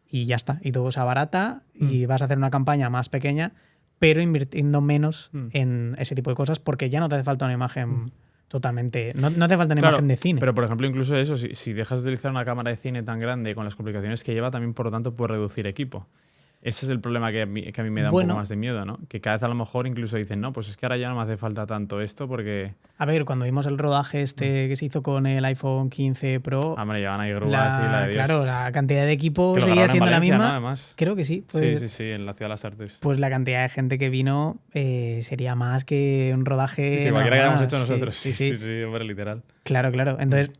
y ya está. Y todo se abarata y vas a hacer una campaña más pequeña, pero invirtiendo menos en ese tipo de cosas porque ya no te hace falta una imagen totalmente... No te falta una imagen de cine. Pero, por ejemplo, incluso eso, si dejas de utilizar una cámara de cine tan grande con las complicaciones que lleva, también, por lo tanto, puedes reducir equipo. Ese es el problema que a mí me da un poco más de miedo, ¿no? Que cada vez a lo mejor incluso dicen, no, pues es que ahora ya no me hace falta tanto esto porque... A ver, cuando vimos el rodaje que se hizo con el iPhone 15 Pro... Hombre, llevan ahí grúas y la de Dios. Claro, la cantidad de equipo que seguía siendo Valencia, la misma. ¿no? Además. Creo que sí. Pues, sí, en la Ciudad de las Artes. Pues la cantidad de gente que vino sería más que un rodaje... Sí, que cualquiera que hayamos hecho Sí, nosotros. sí, Sí, hombre, literal. Claro. Entonces,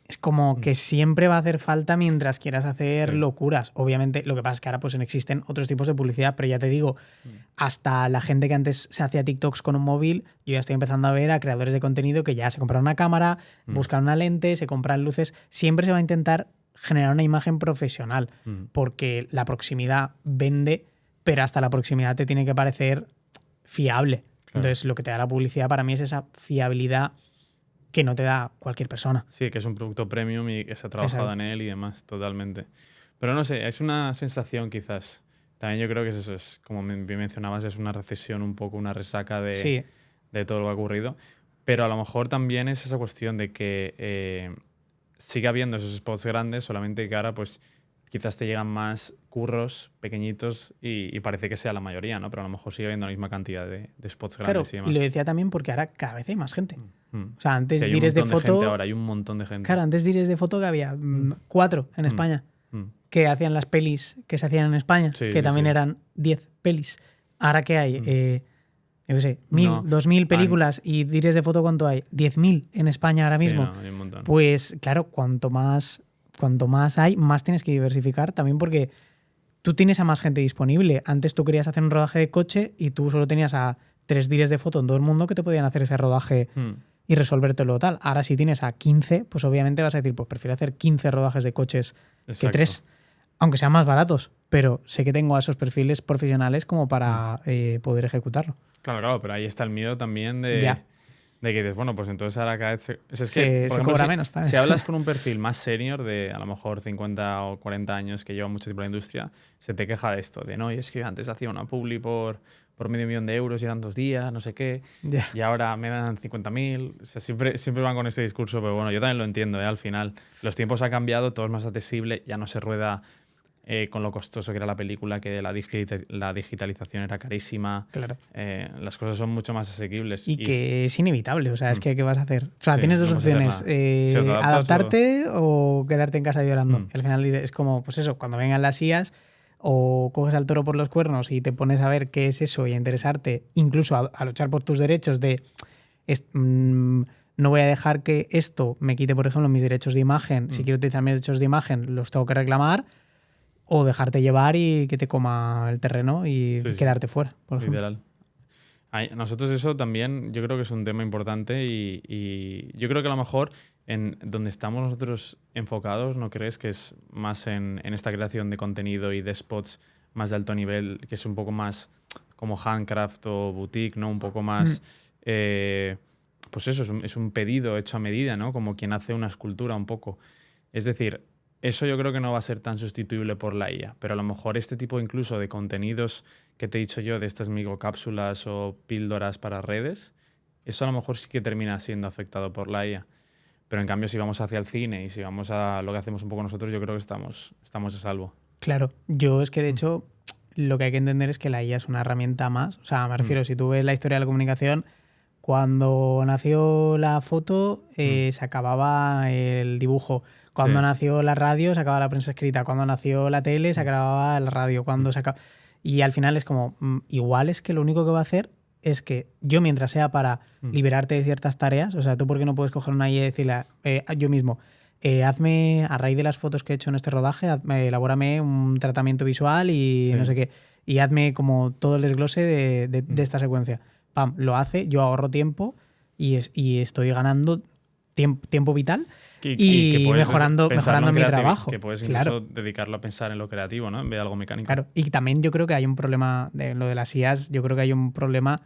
es como que siempre va a hacer falta mientras quieras hacer locuras. Obviamente, lo que pasa es que ahora pues existen otros tipos de publicidad, pero ya te digo, hasta la gente que antes se hacía TikToks con un móvil, yo ya estoy empezando a ver a creadores de contenido que ya se compran una cámara, buscan una lente, se compran luces. Siempre se va a intentar generar una imagen profesional, porque la proximidad vende, pero hasta la proximidad te tiene que parecer fiable. Claro. Entonces, lo que te da la publicidad para mí es esa fiabilidad que no te da cualquier persona. Sí, que es un producto premium y que se ha trabajado en él y demás, totalmente. Pero no sé, es una sensación quizás. También yo creo que es eso, es como bien mencionabas, es una recesión un poco, una resaca de todo lo que ha ocurrido. Pero a lo mejor también es esa cuestión de que sigue habiendo esos spots grandes, solamente que ahora pues quizás te llegan más curros pequeñitos y parece que sea la mayoría, ¿no? Pero a lo mejor sigue habiendo la misma cantidad de spots grandes y demás. Y lo decía también porque ahora cada vez hay más gente. O sea, antes sí, Dires de foto... ahora hay un montón de gente. Claro, antes Dires de foto que había 4 en España que hacían las pelis que se hacían en España, que también eran 10 pelis. Ahora que hay, yo qué sé, 1.000, 2.000 películas y Dires de foto, ¿cuánto hay? 10.000 en España ahora mismo. Sí, hay un montón. Pues claro, cuanto más hay, más tienes que diversificar también porque tú tienes a más gente disponible. Antes tú querías hacer un rodaje de coche y tú solo tenías a 3 Dires de foto en todo el mundo que te podían hacer ese rodaje y resolvértelo tal. Ahora si tienes a 15, pues obviamente vas a decir, pues prefiero hacer 15 rodajes de coches que 3, aunque sean más baratos, pero sé que tengo a esos perfiles profesionales como para poder ejecutarlo. Claro, pero ahí está el miedo también de que dices, bueno, pues entonces ahora cada vez... se cobra menos también. Si hablas con un perfil más senior de a lo mejor 50 o 40 años que lleva mucho tiempo en la industria, se te queja de esto, de no, y es que yo antes hacía una publi por $500,000 y eran 2 días, no sé qué, y ahora me dan 50.000. O sea, siempre van con este discurso, pero bueno, yo también lo entiendo, al final. Los tiempos han cambiado, todo es más accesible, ya no se rueda con lo costoso que era la película, que la digitalización era carísima. Claro. Las cosas son mucho más asequibles. Y que es inevitable, o sea, es que ¿qué vas a hacer? O sea, Sí, tienes dos no puedes opciones, hacer nada. Si o te adaptas adaptarte o quedarte en casa llorando. Al final es como, pues eso, cuando vengan las IAs o coges al toro por los cuernos y te pones a ver qué es eso y a interesarte, incluso a luchar por tus derechos de... no voy a dejar que esto me quite, por ejemplo, mis derechos de imagen. Si quiero utilizar mis derechos de imagen, los tengo que reclamar. O dejarte llevar y que te coma el terreno y quedarte fuera, por ejemplo. Literal. Nosotros eso también yo creo que es un tema importante y yo creo que a lo mejor en donde estamos nosotros enfocados, ¿no crees? Que es más en esta creación de contenido y de spots más de alto nivel, que es un poco más como handcraft o boutique, ¿no? Un poco más... pues eso, es un pedido hecho a medida, ¿no? Como quien hace una escultura un poco. Es decir, eso yo creo que no va a ser tan sustituible por la IA, pero a lo mejor este tipo incluso de contenidos que te he dicho yo, de estas microcápsulas o píldoras para redes, eso a lo mejor sí que termina siendo afectado por la IA. Pero en cambio, si vamos hacia el cine y si vamos a lo que hacemos un poco nosotros, yo creo que estamos a salvo. Claro, yo es que de hecho lo que hay que entender es que la IA es una herramienta más. O sea, me refiero, si tú ves la historia de la comunicación, cuando nació la foto se acababa el dibujo. Cuando nació la radio se acababa la prensa escrita. Cuando nació la tele se acababa la radio. Y al final es como, igual es que lo único que va a hacer es que yo, mientras sea para liberarte de ciertas tareas, o sea, tú por qué no puedes coger una IA y decirle yo mismo, hazme, a raíz de las fotos que he hecho en este rodaje, elabórame un tratamiento visual y no sé qué, y hazme como todo el desglose de esta secuencia. Pam, lo hace, yo ahorro tiempo y estoy ganando tiempo vital y mejorando mi trabajo. Que puedes incluso dedicarlo a pensar en lo creativo, ¿no? En vez de algo mecánico. Claro, y también yo creo que hay un problema, de lo de las IAs, yo creo que hay un problema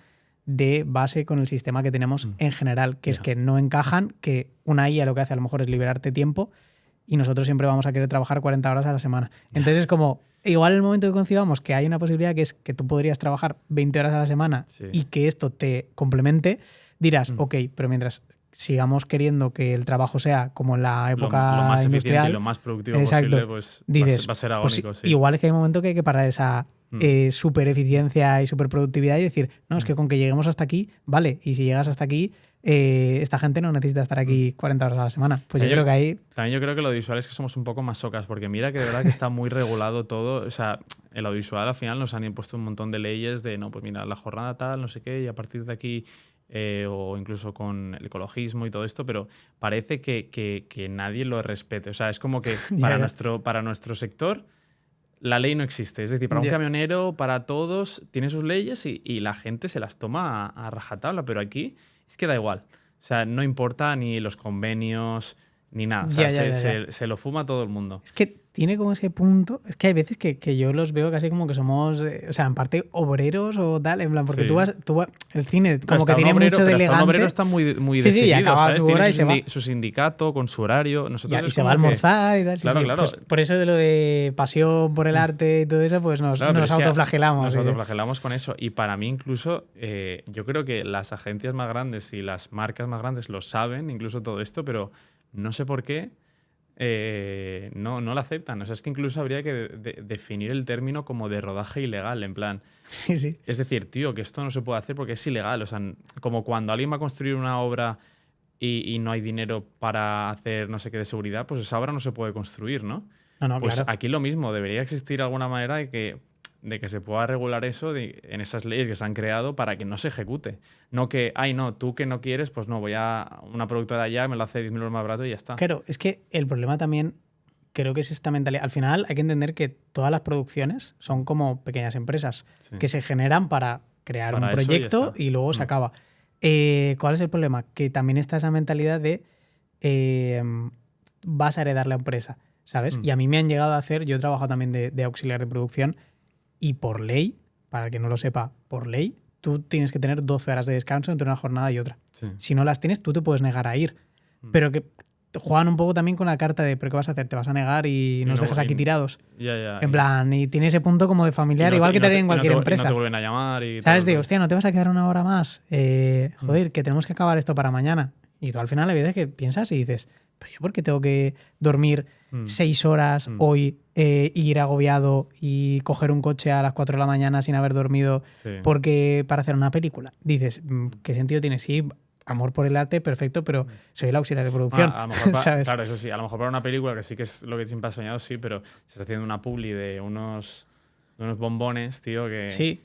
de base con el sistema que tenemos en general, que es que no encajan, que una IA lo que hace a lo mejor es liberarte tiempo y nosotros siempre vamos a querer trabajar 40 horas a la semana. Entonces es como, igual en el momento que concibamos que hay una posibilidad que es que tú podrías trabajar 20 horas a la semana y que esto te complemente, dirás, ok, pero mientras sigamos queriendo que el trabajo sea como en la época lo más industrial, eficiente y lo más productivo posible, pues dices, va a ser agónico. Pues igual es que hay un momento que hay que parar esa super eficiencia y super productividad y decir, no, es que con que lleguemos hasta aquí, vale, y si llegas hasta aquí, esta gente no necesita estar aquí 40 horas a la semana. Pues yo creo que ahí... También yo creo que lo audiovisual es que somos un poco más socas, porque mira que de verdad que está muy regulado todo. O sea, el audiovisual al final nos han impuesto un montón de leyes de, no, pues mira, la jornada tal, no sé qué, y a partir de aquí... o incluso con el ecologismo y todo esto, pero parece que nadie lo respete. O sea, es como que para nuestro sector la ley no existe. Es decir, para un camionero, para todos, tiene sus leyes y la gente se las toma a rajatabla, pero aquí es que da igual. O sea, no importa ni los convenios ni nada. O sea, se lo fuma todo el mundo. Es que tiene como ese punto. Es que hay veces que yo los veo casi como que somos, o sea, en parte obreros o tal, en plan, porque tú vas el cine como que tiene mucho de elegante. Un obrero está muy decidido, y acaba ¿sabes? su hora tiene y se va. su sindicato con su horario. Nosotros y se va a almorzar y tal. Claro. Pues por eso de lo de pasión por el arte y todo eso, pues nos autoflagelamos. Nos autoflagelamos con eso. Y para mí incluso, yo creo que las agencias más grandes y las marcas más grandes lo saben, incluso todo esto, pero no sé por qué no lo aceptan. O sea, es que incluso habría que definir el término como de rodaje ilegal, en plan. Sí. Es decir, tío, que esto no se puede hacer porque es ilegal. O sea, como cuando alguien va a construir una obra y no hay dinero para hacer no sé qué de seguridad, pues esa obra no se puede construir, ¿no? No, pues claro. Aquí lo mismo. Debería existir alguna manera de que se pueda regular eso en esas leyes que se han creado para que no se ejecute. No que, tú que no quieres, pues no, voy a una productora de allá, me lo hace 10.000 euros más barato y ya está. Claro, es que el problema también creo que es esta mentalidad. Al final hay que entender que todas las producciones son como pequeñas empresas que se generan para crear un proyecto y luego se acaba. ¿Cuál es el problema? Que también está esa mentalidad de vas a heredar la empresa, ¿sabes? Y a mí me han llegado a hacer, yo he trabajado también de auxiliar de producción. Y por ley, para el que no lo sepa, por ley, tú tienes que tener 12 horas de descanso entre una jornada y otra. Sí. Si no las tienes, tú te puedes negar a ir. Pero que juegan un poco también con la carta de ¿pero qué vas a hacer? ¿Te vas a negar y nos dejas aquí tirados? En plan, y tiene ese punto como de familiar, igual que te haría en cualquier empresa. No te vuelven a llamar y ¿sabes? Digo, hostia, ¿no te vas a quedar una hora más? Joder, que tenemos que acabar esto para mañana. Y tú al final la vida es que piensas y dices, pero yo por qué tengo que dormir 6 horas hoy, ir agobiado y coger un coche a las 4 de la mañana sin haber dormido porque para hacer una película. Dices, ¿qué sentido tiene? Sí, amor por el arte, perfecto, pero soy el auxiliar de producción. A lo mejor ¿sabes? Claro, eso sí. A lo mejor para una película, que sí que es lo que siempre has soñado, sí, pero se está haciendo una publi de unos bombones, tío, que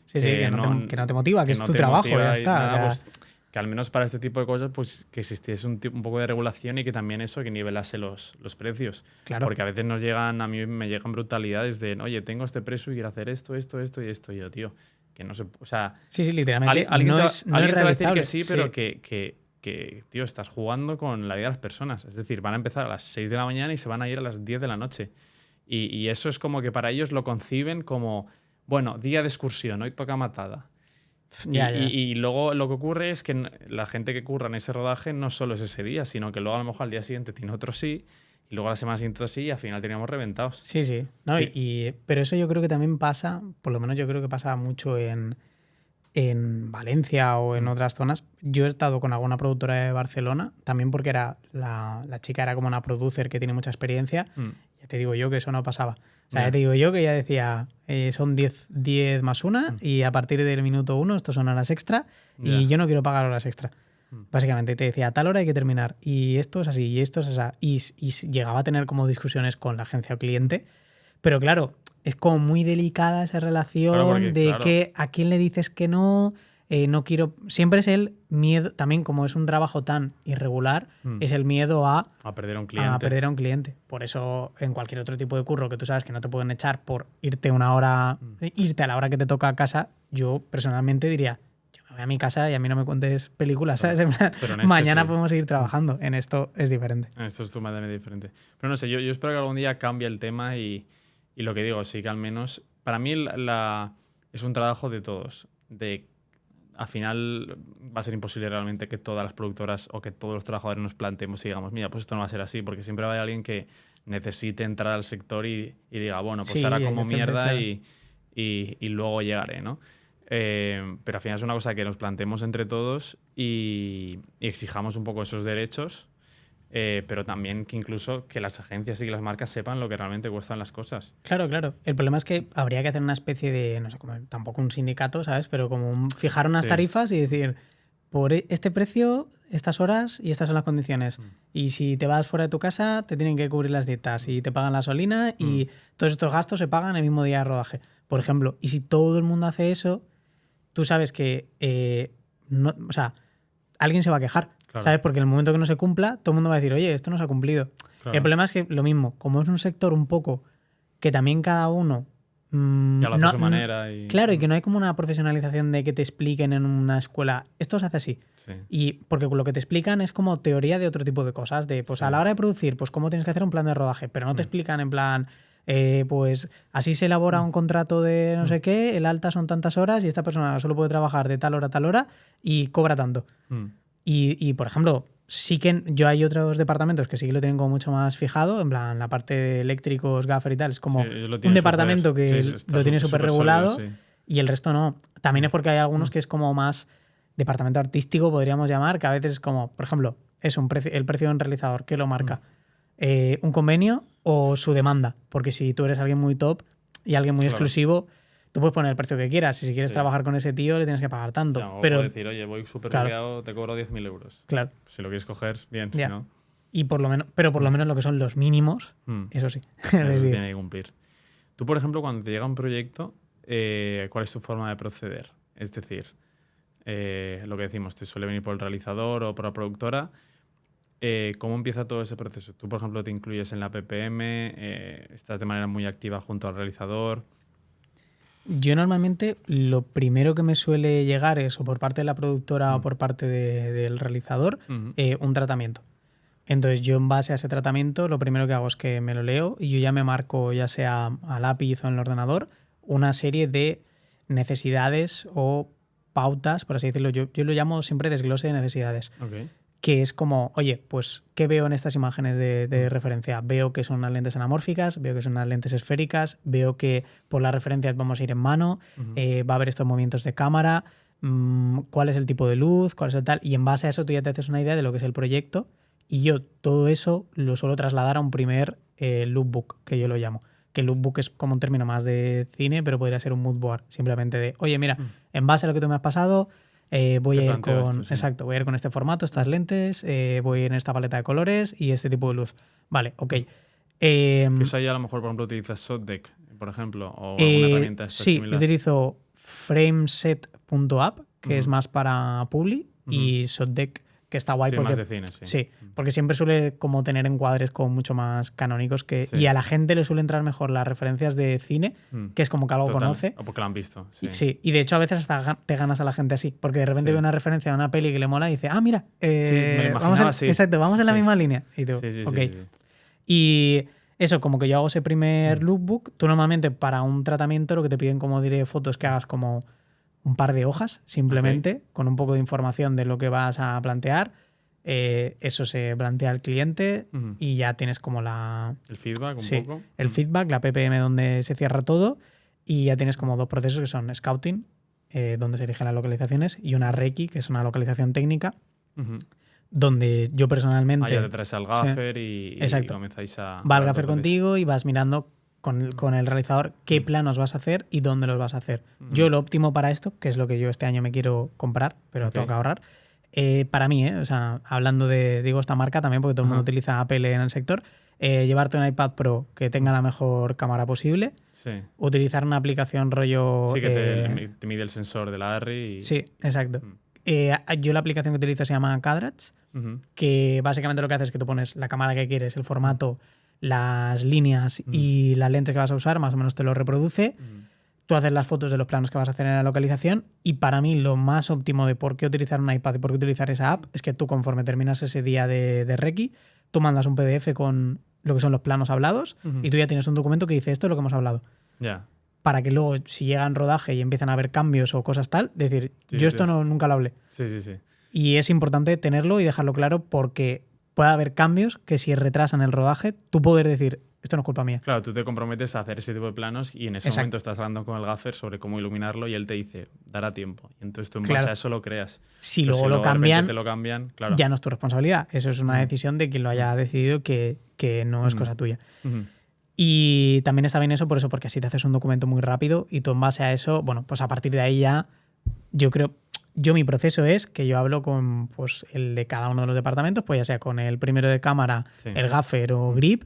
no te motiva, que es no tu te trabajo, motiva ya y está. nada, O sea, pues, que al menos para este tipo de cosas, pues que existiese un poco de regulación y que también eso, que nivelase los precios. Claro. Porque a veces a mí me llegan brutalidades de, oye, tengo este precio y quiero hacer esto y esto. Y yo, tío, que no se... O sea... Sí, literalmente. Alguien te es va a decir que realizable. sí, pero que, tío, estás jugando con la vida de las personas. Es decir, van a empezar a las 6 de la mañana y se van a ir a las 10 de la noche. Y eso es como que para ellos lo conciben como, bueno, día de excursión, hoy toca matada. Y luego lo que ocurre es que la gente que curra en ese rodaje no solo es ese día, sino que luego a lo mejor al día siguiente tiene otro sí, y luego a la semana siguiente otro sí, y al final teníamos reventados. Sí. No, pero eso yo creo que también pasa, por lo menos yo creo que pasa mucho en Valencia o en otras zonas. Yo he estado con alguna productora de Barcelona, también porque era la chica era como una producer que tiene mucha experiencia. Ya te digo yo que eso no pasaba. O sea, ya te digo yo que ya decía, son 10 más 1 y a partir del minuto 1 estos son horas extra y yo no quiero pagar horas extra. Básicamente te decía, a tal hora hay que terminar y esto es así y esto es así. Y llegaba a tener como discusiones con la agencia o cliente. Pero claro, es como muy delicada esa relación que a quién le dices que no, no quiero... Siempre es el miedo, también como es un trabajo tan irregular, es el miedo a perder a un cliente. Por eso en cualquier otro tipo de curro que tú sabes que no te pueden echar por irte una hora, irte a la hora que te toca a casa, yo personalmente diría, yo me voy a mi casa y a mí no me cuentes películas, ¿sabes? Pero mañana podemos seguir trabajando. En esto es diferente. En esto es totalmente diferente. Pero no sé, yo espero que algún día cambie el tema y lo que digo, sí que al menos, para mí es un trabajo de todos. Al final va a ser imposible realmente que todas las productoras o que todos los trabajadores nos planteemos y digamos, mira, pues esto no va a ser así, porque siempre va a haber alguien que necesite entrar al sector y diga, bueno, pues ahora como mierda claro. y luego llegaré, ¿no? Pero al final es una cosa que nos planteemos entre todos y exijamos un poco esos derechos. Pero también que incluso que las agencias y que las marcas sepan lo que realmente cuestan las cosas. Claro. El problema es que habría que hacer una especie de, no sé, como tampoco un sindicato, ¿sabes? Pero como fijar unas tarifas y decir, por este precio, estas horas y estas son las condiciones. Y si te vas fuera de tu casa, te tienen que cubrir las dietas y te pagan la gasolina y todos estos gastos se pagan el mismo día de rodaje, por ejemplo. Y si todo el mundo hace eso, tú sabes que alguien se va a quejar. Claro. ¿Sabes? Porque en el momento que no se cumpla, todo el mundo va a decir, oye, esto no se ha cumplido. Claro. El problema es que lo mismo, como es un sector un poco que también cada uno... ya lo hace a su manera. Claro, y que no hay como una profesionalización de que te expliquen en una escuela, esto se hace así. Sí. Y porque lo que te explican es como teoría de otro tipo de cosas, de pues a la hora de producir, pues cómo tienes que hacer un plan de rodaje, pero no te explican en plan... pues así se elabora un contrato de no sé qué, el alta son tantas horas y esta persona solo puede trabajar de tal hora a tal hora y cobra tanto. Y, por ejemplo, sí que yo hay otros departamentos que sí que lo tienen como mucho más fijado, en plan, la parte de eléctricos, gaffer y tal, es como un departamento que lo tiene súper regulado y el resto no. También es porque hay algunos que es como más departamento artístico, podríamos llamar, que a veces es como, por ejemplo, es el precio de un realizador, ¿qué lo marca? ¿Un convenio o su demanda? Porque si tú eres alguien muy top y alguien muy exclusivo... Tú puedes poner el precio que quieras y si quieres trabajar con ese tío le tienes que pagar tanto. O pero puedes decir, oye, voy súper rodeado, te cobro 10.000 euros. Claro. Si lo quieres coger, bien, si no... Y por lo menos lo que son los mínimos, eso sí. Eso se tiene que cumplir. Tú, por ejemplo, cuando te llega un proyecto, ¿cuál es tu forma de proceder? Es decir, lo que decimos, te suele venir por el realizador o por la productora. ¿Cómo empieza todo ese proceso? Tú, por ejemplo, te incluyes en la PPM, estás de manera muy activa junto al realizador... Yo normalmente lo primero que me suele llegar es o por parte de la productora o por parte del realizador un tratamiento. Entonces yo en base a ese tratamiento lo primero que hago es que me lo leo y yo ya me marco, ya sea a lápiz o en el ordenador, una serie de necesidades o pautas, por así decirlo. Yo lo llamo siempre desglose de necesidades. Okay. Que es como, oye, pues, ¿qué veo en estas imágenes de referencia? Veo que son unas lentes anamórficas, veo que son unas lentes esféricas, veo que por las referencias vamos a ir en mano, va a haber estos movimientos de cámara, cuál es el tipo de luz, cuál es el tal, y en base a eso tú ya te haces una idea de lo que es el proyecto Y yo todo eso lo suelo trasladar a un primer lookbook, que yo lo llamo. Que el lookbook es como un término más de cine, pero podría ser un mood board. Simplemente de, oye, mira, en base a lo que tú me has pasado, voy a ir con. Esto, sí. Exacto, voy a ir con este formato, estas lentes, voy a ir en esta paleta de colores y este tipo de luz. Vale, ok. Que eso ahí a lo mejor, por ejemplo, utilizas Shotdeck, por ejemplo, o alguna herramienta sí, similar. yo utilizo frameset.app, que es más para Publi, y Shotdeck, que está guay Sí, porque. más de cine, sí. Sí, porque siempre suele como tener encuadres como mucho más canónicos y a la gente le suele entrar mejor las referencias de cine, que es como que algo conoce. O porque lo han visto. Sí. Sí, y de hecho a veces hasta te ganas a la gente así, porque de repente ve una referencia a una peli que le mola y dice, ah, mira, sí, me lo imaginaba vamos así. exacto, vamos en la Sí. misma línea. Y tú, Sí. ok. Y eso, como que yo hago ese primer lookbook, tú normalmente para un tratamiento lo que te piden como diré fotos que hagas como un par de hojas, simplemente, con un poco de información de lo que vas a plantear. Eso se plantea al cliente y ya tienes como el feedback un poco. El feedback, la PPM donde se cierra todo y ya tienes como dos procesos que son scouting, donde se eligen las localizaciones, y una Reiki, que es una localización técnica, donde yo personalmente... ya te traes al gaffer y comenzáis a... Va al gaffer contigo y vas mirando con el realizador qué planos vas a hacer y dónde los vas a hacer. Yo lo óptimo para esto, que es lo que yo este año me quiero comprar, pero tengo que ahorrar, para mí, o sea, hablando digo esta marca también porque todo el mundo utiliza Apple en el sector, llevarte un iPad Pro que tenga la mejor cámara posible, utilizar una aplicación rollo... Sí, que te mide el sensor de la ARRI. Sí, exacto. Yo la aplicación que utilizo se llama Cadrats, que básicamente lo que hace es que tú pones la cámara que quieres, el formato, las líneas y las lentes que vas a usar, más o menos te lo reproduce. Tú haces las fotos de los planos que vas a hacer en la localización y para mí lo más óptimo de por qué utilizar un iPad y por qué utilizar esa app es que tú conforme terminas ese día de Reiki, tú mandas un PDF con lo que son los planos hablados y tú ya tienes un documento que dice esto es lo que hemos hablado. Ya. Para que luego, si llega en rodaje y empiezan a haber cambios o cosas tal, decir, yo esto nunca lo hablé. Sí. Y es importante tenerlo y dejarlo claro porque puede haber cambios que si retrasan el rodaje, tú poder decir, esto no es culpa mía. Claro, tú te comprometes a hacer ese tipo de planos y en ese momento estás hablando con el gaffer sobre cómo iluminarlo y él te dice, dará tiempo. Y entonces tú en base a eso lo creas. Si luego lo cambian, te lo cambian, claro. Ya no es tu responsabilidad. Eso es una decisión de quien lo haya decidido que no es cosa tuya. Y también está bien eso por eso, porque así te haces un documento muy rápido y tú en base a eso, bueno, pues a partir de ahí ya mi proceso es que yo hablo con pues, el de cada uno de los departamentos, pues ya sea con el primero de cámara, el gaffer o grip,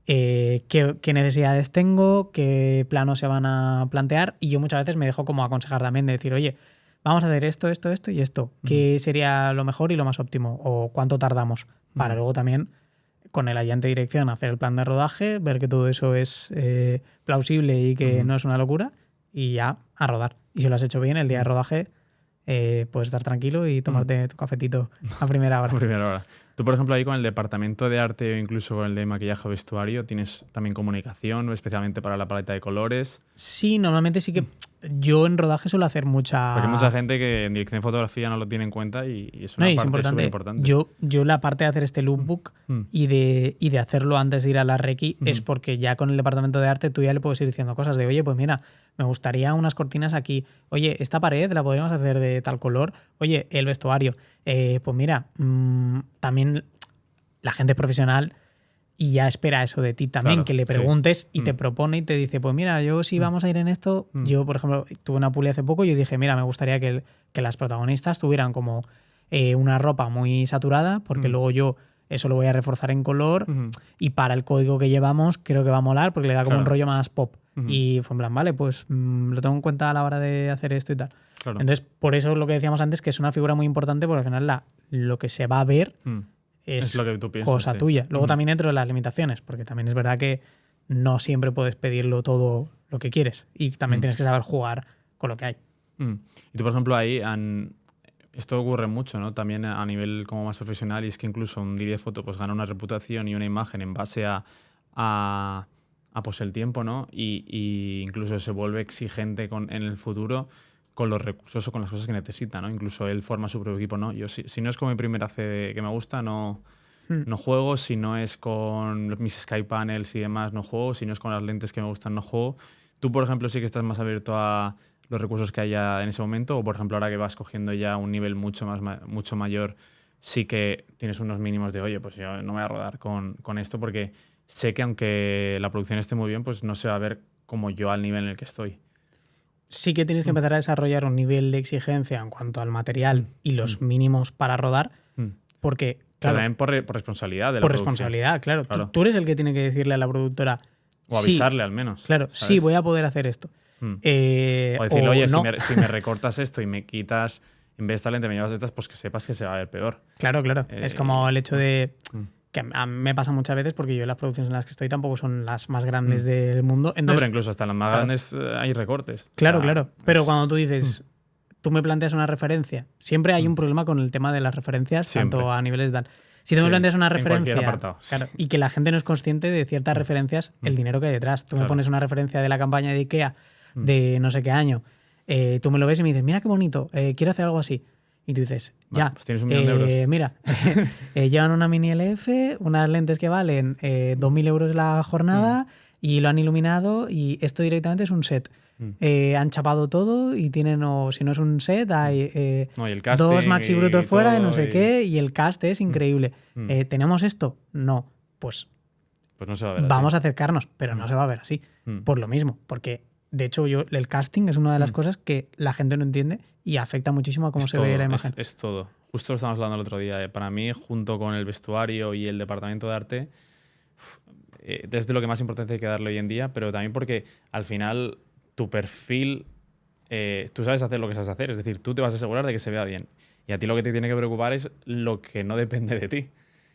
qué necesidades tengo, qué planos se van a plantear, y yo muchas veces me dejo como aconsejar también de decir, oye, vamos a hacer esto y esto, ¿qué sería lo mejor y lo más óptimo? ¿O cuánto tardamos? Para luego también con el ayudante de dirección hacer el plan de rodaje, ver que todo eso es plausible y que no es una locura, y ya a rodar. Y si lo has hecho bien, el día de rodaje puedes estar tranquilo y tomarte tu cafetito a primera hora. A primera hora. Tú, por ejemplo, ahí con el departamento de arte o incluso con el de maquillaje o vestuario, ¿tienes también comunicación, especialmente para la paleta de colores? Sí, normalmente sí que yo en rodaje suelo hacer mucha... Porque hay mucha gente que en dirección de fotografía no lo tiene en cuenta y es una parte súper importante. Yo la parte de hacer este lookbook y de hacerlo antes de ir a la Reiki es porque ya con el departamento de arte tú ya le puedes ir diciendo cosas de, oye, pues mira, me gustaría unas cortinas aquí. Oye, esta pared la podríamos hacer de tal color. Oye, el vestuario. Pues mira, también la gente profesional y ya espera eso de ti también, que le preguntes y te propone y te dice, pues mira, yo si vamos a ir en esto, yo por ejemplo tuve una publi hace poco y yo dije, mira, me gustaría que las protagonistas tuvieran como una ropa muy saturada, porque luego yo eso lo voy a reforzar en color y para el código que llevamos creo que va a molar porque le da como un rollo más pop. Y fue en plan, vale, pues lo tengo en cuenta a la hora de hacer esto y tal. Claro. Entonces, por eso lo que decíamos antes, que es una figura muy importante, porque al final lo que se va a ver es lo que tú piensas, cosa tuya. Luego también dentro de las limitaciones, porque también es verdad que no siempre puedes pedirlo todo lo que quieres y también tienes que saber jugar con lo que hay. Y tú, por ejemplo, ahí esto ocurre mucho, ¿no? También a nivel como más profesional, y es que incluso un director de foto pues gana una reputación y una imagen en base a pues el tiempo, ¿no? Y incluso se vuelve exigente en el futuro con los recursos o con las cosas que necesita, ¿no? Incluso él forma su propio equipo, ¿no? Yo si no es con mi primera C que me gusta, no juego. Si no es con mis Sky Panels y demás, no juego. Si no es con las lentes que me gustan, no juego. Tú, por ejemplo, sí que estás más abierto a los recursos que haya en ese momento, o por ejemplo ahora que vas cogiendo ya un nivel mucho mayor, sí que tienes unos mínimos de, oye, pues yo no voy a rodar con esto porque sé que aunque la producción esté muy bien, pues no se va a ver como yo al nivel en el que estoy. Sí que tienes que empezar a desarrollar un nivel de exigencia en cuanto al material y los mínimos para rodar, porque, Pero claro, también por responsabilidad de la por producción. responsabilidad, claro. Tú eres el que tiene que decirle a la productora. O avisarle al menos. Claro, ¿sabes? sí, voy a poder hacer esto. O decirle, oye, no. si me recortas esto y me quitas, en vez de esta lente me llevas estas, pues que sepas que se va a ver peor. Claro. Es como el hecho de... que a mí me pasa muchas veces porque yo las producciones en las que estoy tampoco son las más grandes del mundo. Entonces, no, pero incluso hasta las más grandes hay recortes. Claro. Pero cuando tú dices, tú me planteas una referencia, siempre hay un problema con el tema de las referencias, Siempre. tanto a niveles de... Si tú me planteas una referencia apartado. Claro, y que la gente no es consciente de ciertas referencias, el dinero que hay detrás. Tú me pones una referencia de la campaña de IKEA de no sé qué año, tú me lo ves y me dices, mira qué bonito, quiero hacer algo así. Y tú dices, ya, pues tienes 1 millón de euros. Mira, llevan una mini LF, unas lentes que valen 2.000 euros la jornada y lo han iluminado y esto directamente es un set. Han chapado todo y tienen, o si no es un set, hay no, y el casting 2 maxi brutos fuera de no sé y... qué y el cast es increíble. ¿Tenemos esto? No. Pues no se va a ver vamos así. a acercarnos, pero no se va a ver así. Por lo mismo, porque de hecho el casting es una de las cosas que la gente no entiende y afecta muchísimo a cómo se ve la imagen. Es todo. Justo lo estábamos hablando el otro día. Para mí, junto con el vestuario y el departamento de arte, es de lo que más importancia hay que darle hoy en día, pero también porque al final tu perfil, tú sabes hacer lo que sabes hacer, es decir, tú te vas a asegurar de que se vea bien. Y a ti lo que te tiene que preocupar es lo que no depende de ti.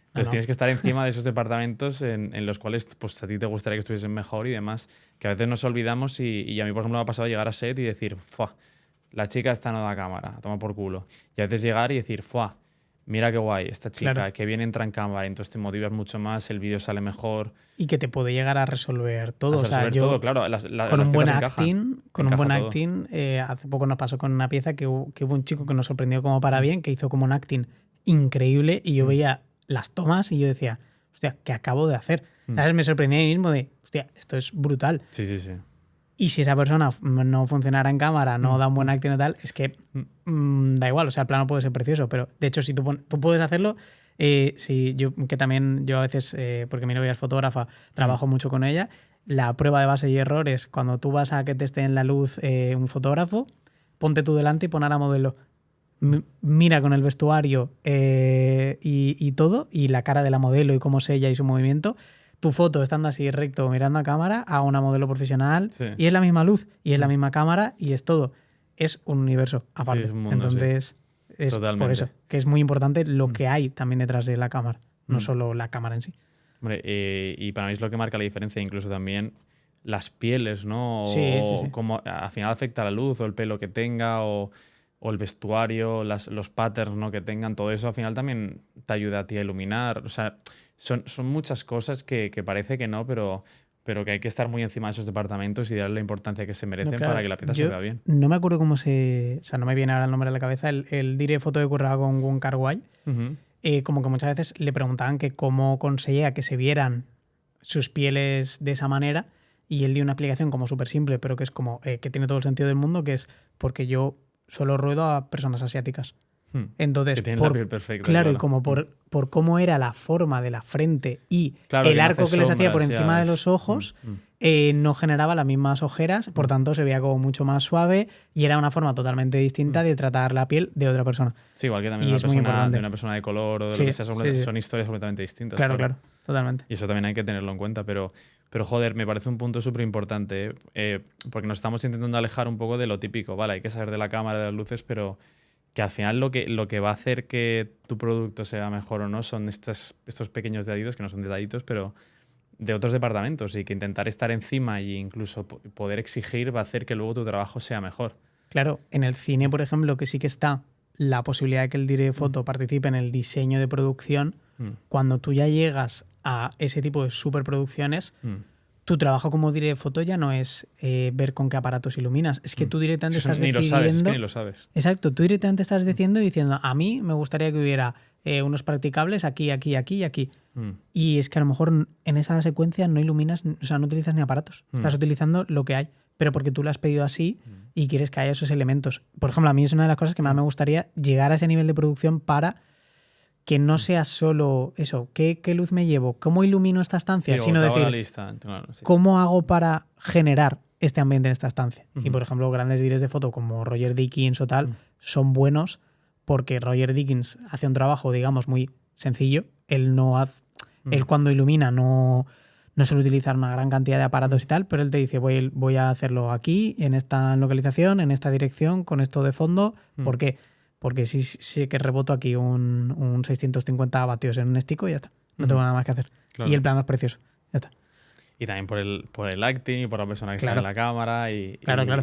Entonces tienes que estar encima de esos departamentos en los cuales pues, a ti te gustaría que estuviesen mejor y demás, que a veces nos olvidamos y a mí, por ejemplo, me ha pasado llegar a set y decir, ¡fua! La chica está no da cámara, toma por culo. Y a veces llegar y decir, ¡fua! Mira qué guay, esta chica, que bien entra en cámara, entonces te motivas mucho más, el vídeo sale mejor. Y que te puede llegar a resolver todo. Todo, claro. Con un buen acting, hace poco nos pasó con una pieza que hubo un chico que nos sorprendió como para bien, que hizo como un acting increíble y yo veía las tomas y yo decía, hostia, ¿qué acabo de hacer? ¿Sabes? Me sorprendí a mí mismo de, hostia, esto es brutal. Sí. Y si esa persona no funcionara en cámara, no da un buen acting y tal, es que da igual, o sea, el plano puede ser precioso, pero de hecho si tú puedes hacerlo, yo a veces, porque mi novia es fotógrafa, trabajo mucho con ella, la prueba de base y errores, cuando tú vas a que te esté en la luz un fotógrafo, ponte tú delante y pon a la modelo. Mira con el vestuario y todo, y la cara de la modelo y cómo es ella y su movimiento, tu foto estando así recto mirando a cámara a una modelo profesional y es la misma luz y es la misma cámara y es todo. Es un universo aparte. Sí, es un mundo, entonces es totalmente. por eso que es muy importante lo que hay también detrás de la cámara, no solo la cámara en sí. Hombre, y para mí es lo que marca la diferencia, incluso también las pieles, ¿no? Sí. Como al final afecta la luz o el pelo que tenga o el vestuario, los patterns, ¿no? que tengan, todo eso al final también te ayuda a ti a iluminar. O sea, son muchas cosas que parece que no, pero que hay que estar muy encima de esos departamentos y darle la importancia que se merecen para que la pieza se vea bien. No me acuerdo cómo se... O sea, no me viene ahora el nombre a la cabeza. El dire foto que curraba con Wong Kar-wai, como que muchas veces le preguntaban que cómo conseguía que se vieran sus pieles de esa manera y él dio una explicación como súper simple, pero que es como que tiene todo el sentido del mundo, que es porque yo solo ruedo a personas asiáticas. Entonces, que tienen la piel perfecta. Claro, y como por cómo era la forma de la frente y el arco que les hacía por encima de los ojos, no generaba las mismas ojeras, por tanto se veía como mucho más suave y era una forma totalmente distinta de tratar la piel de otra persona. Sí, igual que también de una persona de color o de lo que sea, son historias completamente distintas. Claro, totalmente. Y eso también hay que tenerlo en cuenta, pero joder, me parece un punto súper importante, porque nos estamos intentando alejar un poco de lo típico, ¿vale? Hay que saber de la cámara, de las luces, pero que al final lo que va a hacer que tu producto sea mejor o no son estos pequeños detallitos, que no son detallitos, pero de otros departamentos, y que intentar estar encima e incluso poder exigir va a hacer que luego tu trabajo sea mejor. Claro, en el cine, por ejemplo, que sí que está la posibilidad de que el dire foto participe en el diseño de producción, cuando tú ya llegas a ese tipo de superproducciones, tu trabajo como dire foto ya no es ver con qué aparatos iluminas. Es que tú directamente estás decidiendo... Ni lo sabes, es que ni lo sabes. Exacto, tú directamente estás diciendo, a mí me gustaría que hubiera unos practicables aquí, aquí, aquí y aquí. Y es que a lo mejor en esa secuencia no iluminas, o sea, no utilizas ni aparatos. Estás utilizando lo que hay, pero porque tú lo has pedido así y quieres que haya esos elementos. Por ejemplo, a mí es una de las cosas que más me gustaría llegar a ese nivel de producción para que no sea solo eso, ¿qué luz me llevo? ¿Cómo ilumino esta estancia? Sí, sino te hago decir, la lista, claro, sí. ¿cómo hago para generar este ambiente en esta estancia? Y, por ejemplo, grandes directores de foto como Roger Deakins o tal son buenos porque Roger Deakins hace un trabajo, digamos, muy sencillo. Él cuando ilumina no suele utilizar una gran cantidad de aparatos y tal, pero él te dice, voy a hacerlo aquí, en esta localización, en esta dirección, con esto de fondo. ¿Por qué? Porque sí que reboto aquí un 650 vatios en un estico y ya está. No tengo nada más que hacer. Claro. Y el plano es precioso. Ya está. Y también por el acting y por la persona que Claro. sale en la cámara y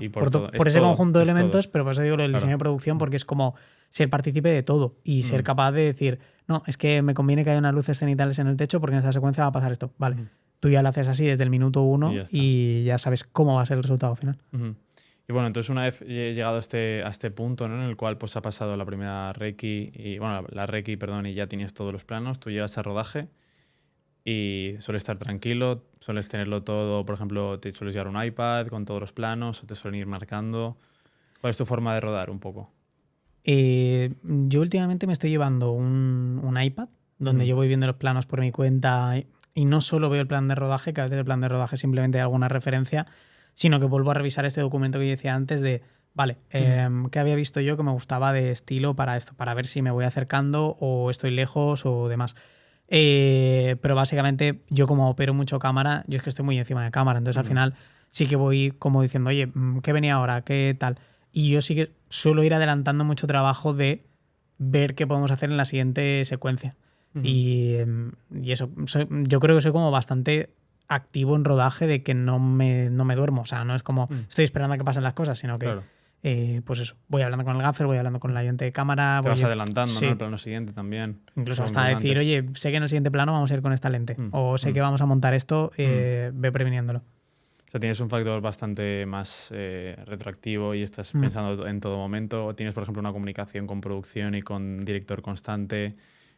por todo. Por ese todo, conjunto de es elementos, todo. pero por eso digo lo del diseño de producción, porque es como ser partícipe de todo y ser capaz de decir, no, es que me conviene que haya unas luces cenitales en el techo porque en esta secuencia va a pasar esto. Vale. Tú ya lo haces así desde el minuto 1 y ya sabes cómo va a ser el resultado final. Y bueno, entonces una vez llegado a este punto, ¿no? En el cual pues ha pasado la primera Reiki la Reiki, perdón, y ya tienes todos los planos, tú llegas a rodaje y sueles estar tranquilo, sueles tenerlo todo, por ejemplo, te sueles llevar un iPad con todos los planos o te suelen ir marcando. ¿Cuál es tu forma de rodar un poco? Yo últimamente me estoy llevando un iPad donde yo voy viendo los planos por mi cuenta y no solo veo el plan de rodaje, que a veces el plan de rodaje simplemente hay alguna referencia, sino que vuelvo a revisar este documento que yo decía antes de, vale, ¿qué había visto yo que me gustaba de estilo para esto? Para ver si me voy acercando o estoy lejos o demás. Pero básicamente yo como opero mucho cámara, yo es que estoy muy encima de cámara, entonces al final sí que voy como diciendo, oye, ¿qué venía ahora? ¿Qué tal? Y yo sí que suelo ir adelantando mucho trabajo de ver qué podemos hacer en la siguiente secuencia. Y eso, yo creo que soy como bastante activo en rodaje de que no me duermo. O sea, no es como estoy esperando a que pasen las cosas, sino que Claro. pues eso, voy hablando con el gaffer, voy hablando con el ayudante de cámara. Te vas adelantando, sí. ¿no? El plano siguiente también. Incluso hasta decir, oye, sé que en el siguiente plano vamos a ir con esta lente. O sé que vamos a montar esto, ve previniéndolo. O sea, tienes un factor bastante más retroactivo y estás pensando en todo momento. O tienes, por ejemplo, una comunicación con producción y con director constante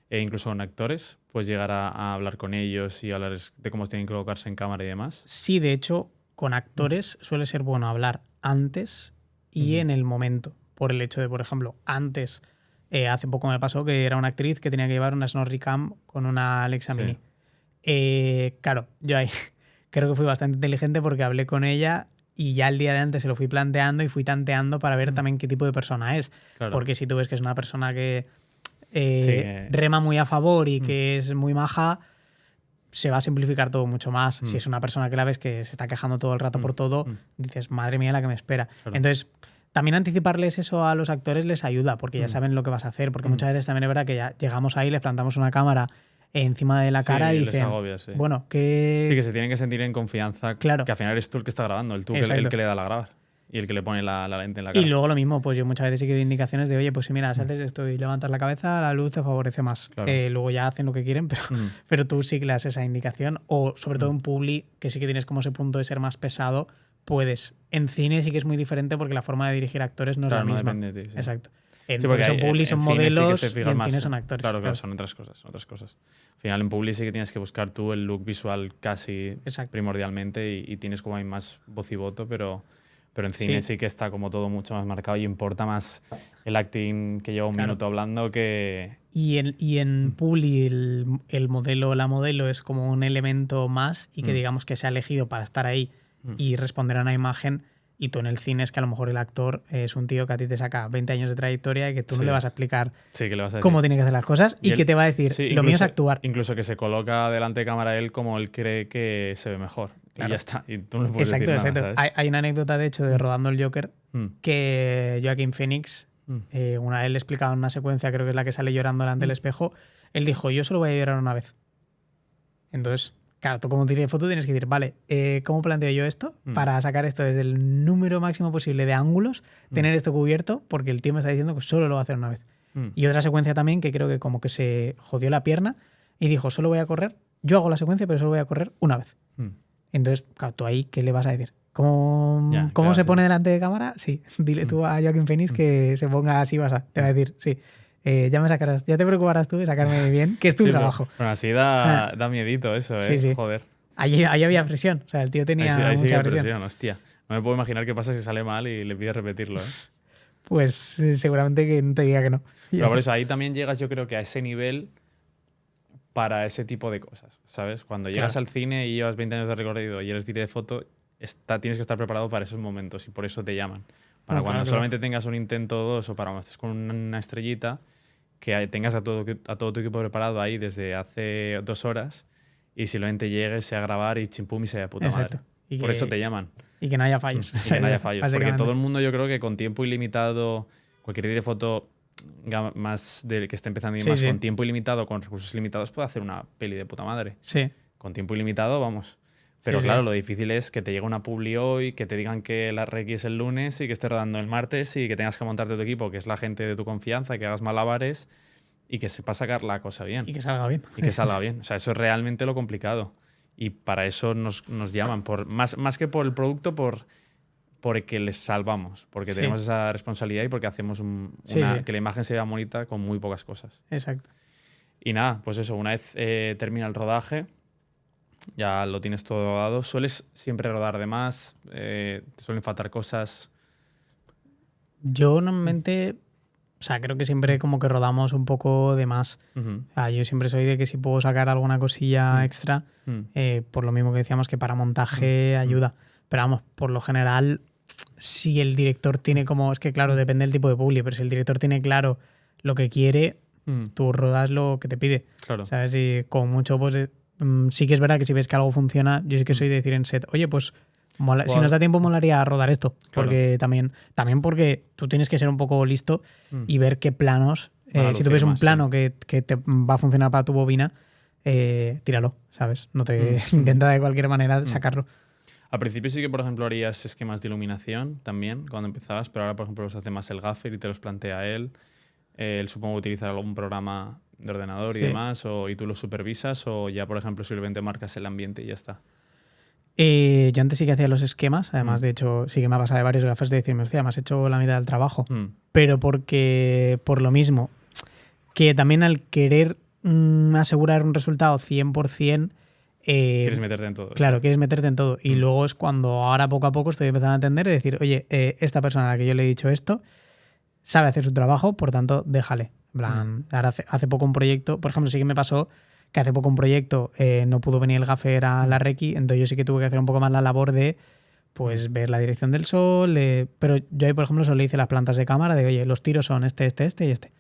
e incluso con actores. Puedes llegar a hablar con ellos y hablar de cómo tienen que colocarse en cámara y demás. Sí, de hecho, con actores suele ser bueno hablar antes y en el momento. Por el hecho de, por ejemplo, antes, hace poco me pasó que era una actriz que tenía que llevar una Snorri-Cam con una Alexa Mini. Claro, yo ahí creo que fui bastante inteligente porque hablé con ella y ya el día de antes se lo fui planteando y fui tanteando para ver también qué tipo de persona es. Claro. Porque si tú ves que es una persona que rema muy a favor y que es muy maja, se va a simplificar todo mucho más. Si es una persona que la ves que se está quejando todo el rato por todo, dices, madre mía la que me espera. Claro. Entonces, también anticiparles eso a los actores les ayuda porque ya saben lo que vas a hacer. Porque muchas veces también es verdad que ya llegamos ahí, les plantamos una cámara encima de la cara y dicen, les agobia, bueno, que... Sí, que se tienen que sentir en confianza, claro, que al final eres tú el que está grabando, el que le da la grabar y el que le pone la lente en la cara. Y luego lo mismo, pues yo muchas veces sí que doy indicaciones de, oye, pues si mira, si haces esto y levantas la cabeza, la luz te favorece más. Claro. Luego ya hacen lo que quieren, pero tú sí que le das esa indicación. O sobre todo en publi, que sí que tienes como ese punto de ser más pesado, puedes. En cine sí que es muy diferente porque la forma de dirigir actores no es la misma. No depende de ti, sí. Exacto. Sí, porque en publi son modelos sí y en más, cine son actores. Claro, son otras cosas. Al final en publi sí que tienes que buscar tú el look visual casi primordialmente y tienes como hay más voz y voto, pero en cine sí que está como todo mucho más marcado y importa más el acting que lleva un minuto hablando que... Y en publi el modelo o la modelo es como un elemento más y que digamos que se ha elegido para estar ahí y responder a una imagen. Y tú en el cine es que a lo mejor el actor es un tío que a ti te saca 20 años de trayectoria y que tú no le vas a explicar cómo tiene que hacer las cosas y que te va a decir, lo mío es actuar. Incluso que se coloca delante de cámara él como él cree que se ve mejor. Claro. Y ya está. Y tú no le puedes decir nada, ¿sabes? Hay una anécdota, de hecho, de rodando el Joker que Joaquin Phoenix, una vez le explicaba en una secuencia, creo que es la que sale llorando delante del espejo, él dijo, yo solo voy a llorar una vez. Entonces... Claro, tú como director de foto tienes que decir, vale, ¿cómo planteo yo esto? Para sacar esto desde el número máximo posible de ángulos, tener esto cubierto, porque el tío me está diciendo que solo lo va a hacer una vez. Y otra secuencia también que creo que como que se jodió la pierna y dijo, solo voy a correr, yo hago la secuencia, pero solo voy a correr una vez. Entonces, claro, tú ahí, ¿qué le vas a decir? ¿Cómo se pone delante de cámara? Sí, dile tú a Joaquin Phoenix que se ponga así, te va a decir, sí. Ya me sacarás, ya te preocuparás tú de sacarme bien, que es tu trabajo. Bueno, así da miedito eso, sí. Joder. Ahí había presión, o sea, el tío tenía ahí mucha presión. Hostia. No me puedo imaginar qué pasa si sale mal y le pides repetirlo, pues seguramente que no te diga que no. Pero por eso ahí también llegas, yo creo que a ese nivel para ese tipo de cosas, ¿sabes? Cuando llegas al cine y llevas 20 años de recorrido y eres director de foto, tienes que estar preparado para esos momentos y por eso te llaman. Para cuando solamente tengas un intento o dos o para cuando estés con una estrellita, que tengas a todo tu equipo preparado ahí desde hace 2 horas y simplemente llegues, sea a grabar y chimpum y sea de puta madre. Por eso te llaman. Y que no haya fallos. Y que no haya fallos. Porque todo el mundo, yo creo que con tiempo ilimitado, cualquier director de foto más del que esté empezando y más con tiempo ilimitado, con recursos limitados, puede hacer una peli de puta madre. Sí. Con tiempo ilimitado, vamos. Pero claro, lo difícil es que te llegue una publi hoy, que te digan que la Requi es el lunes y que esté rodando el martes y que tengas que montarte tu equipo, que es la gente de tu confianza, que hagas malabares y que sepas sacar la cosa bien. Y que salga bien. Y que salga bien. O sea, eso es realmente lo complicado. Y para eso nos llaman. Más que por el producto, por que les salvamos. Porque tenemos esa responsabilidad y porque hacemos que la imagen se vea bonita con muy pocas cosas. Exacto. Y nada, pues eso, una vez termina el rodaje, ya lo tienes todo dado. ¿Sueles siempre rodar de más? ¿Te suelen faltar cosas? Yo normalmente, o sea, creo que siempre como que rodamos un poco de más. Uh-huh. Yo siempre soy de que si puedo sacar alguna cosilla extra, por lo mismo que decíamos que para montaje ayuda. Pero vamos, por lo general, si el director tiene como... Es que claro, depende del tipo de publi, pero si el director tiene claro lo que quiere, tú rodas lo que te pide. Claro. ¿Sabes? Y con mucho, pues sí que es verdad que si ves que algo funciona, yo sí que soy de decir en set, oye, pues si nos da tiempo molaría rodar esto. Claro. Porque también porque tú tienes que ser un poco listo y ver qué planos... si tú ves un plano que te va a funcionar para tu bobina, tíralo, ¿sabes? No te intenta de cualquier manera sacarlo. Al principio sí que, por ejemplo, harías esquemas de iluminación también cuando empezabas, pero ahora, por ejemplo, los hace más el gaffer y te los plantea él. Él supongo utilizar algún programa de ordenador y demás, y tú lo supervisas, o ya, por ejemplo, simplemente marcas el ambiente y ya está. Yo antes sí que hacía los esquemas, además, de hecho, sí que me ha pasado de varios gaffers de decirme, hostia, me has hecho la mitad del trabajo. Pero por lo mismo, que también al querer asegurar un resultado 100%, quieres meterte en todo. Claro, quieres meterte en todo. Y luego es cuando ahora poco a poco estoy empezando a entender y decir, oye, esta persona a la que yo le he dicho esto sabe hacer su trabajo, por tanto, déjale. En plan, ahora hace poco un proyecto, por ejemplo, sí que me pasó que hace poco un proyecto no pudo venir el gaffer a la Requi, entonces yo sí que tuve que hacer un poco más la labor de pues ver la dirección del sol, pero yo ahí, por ejemplo, solo le hice las plantas de cámara de, oye, los tiros son este y este.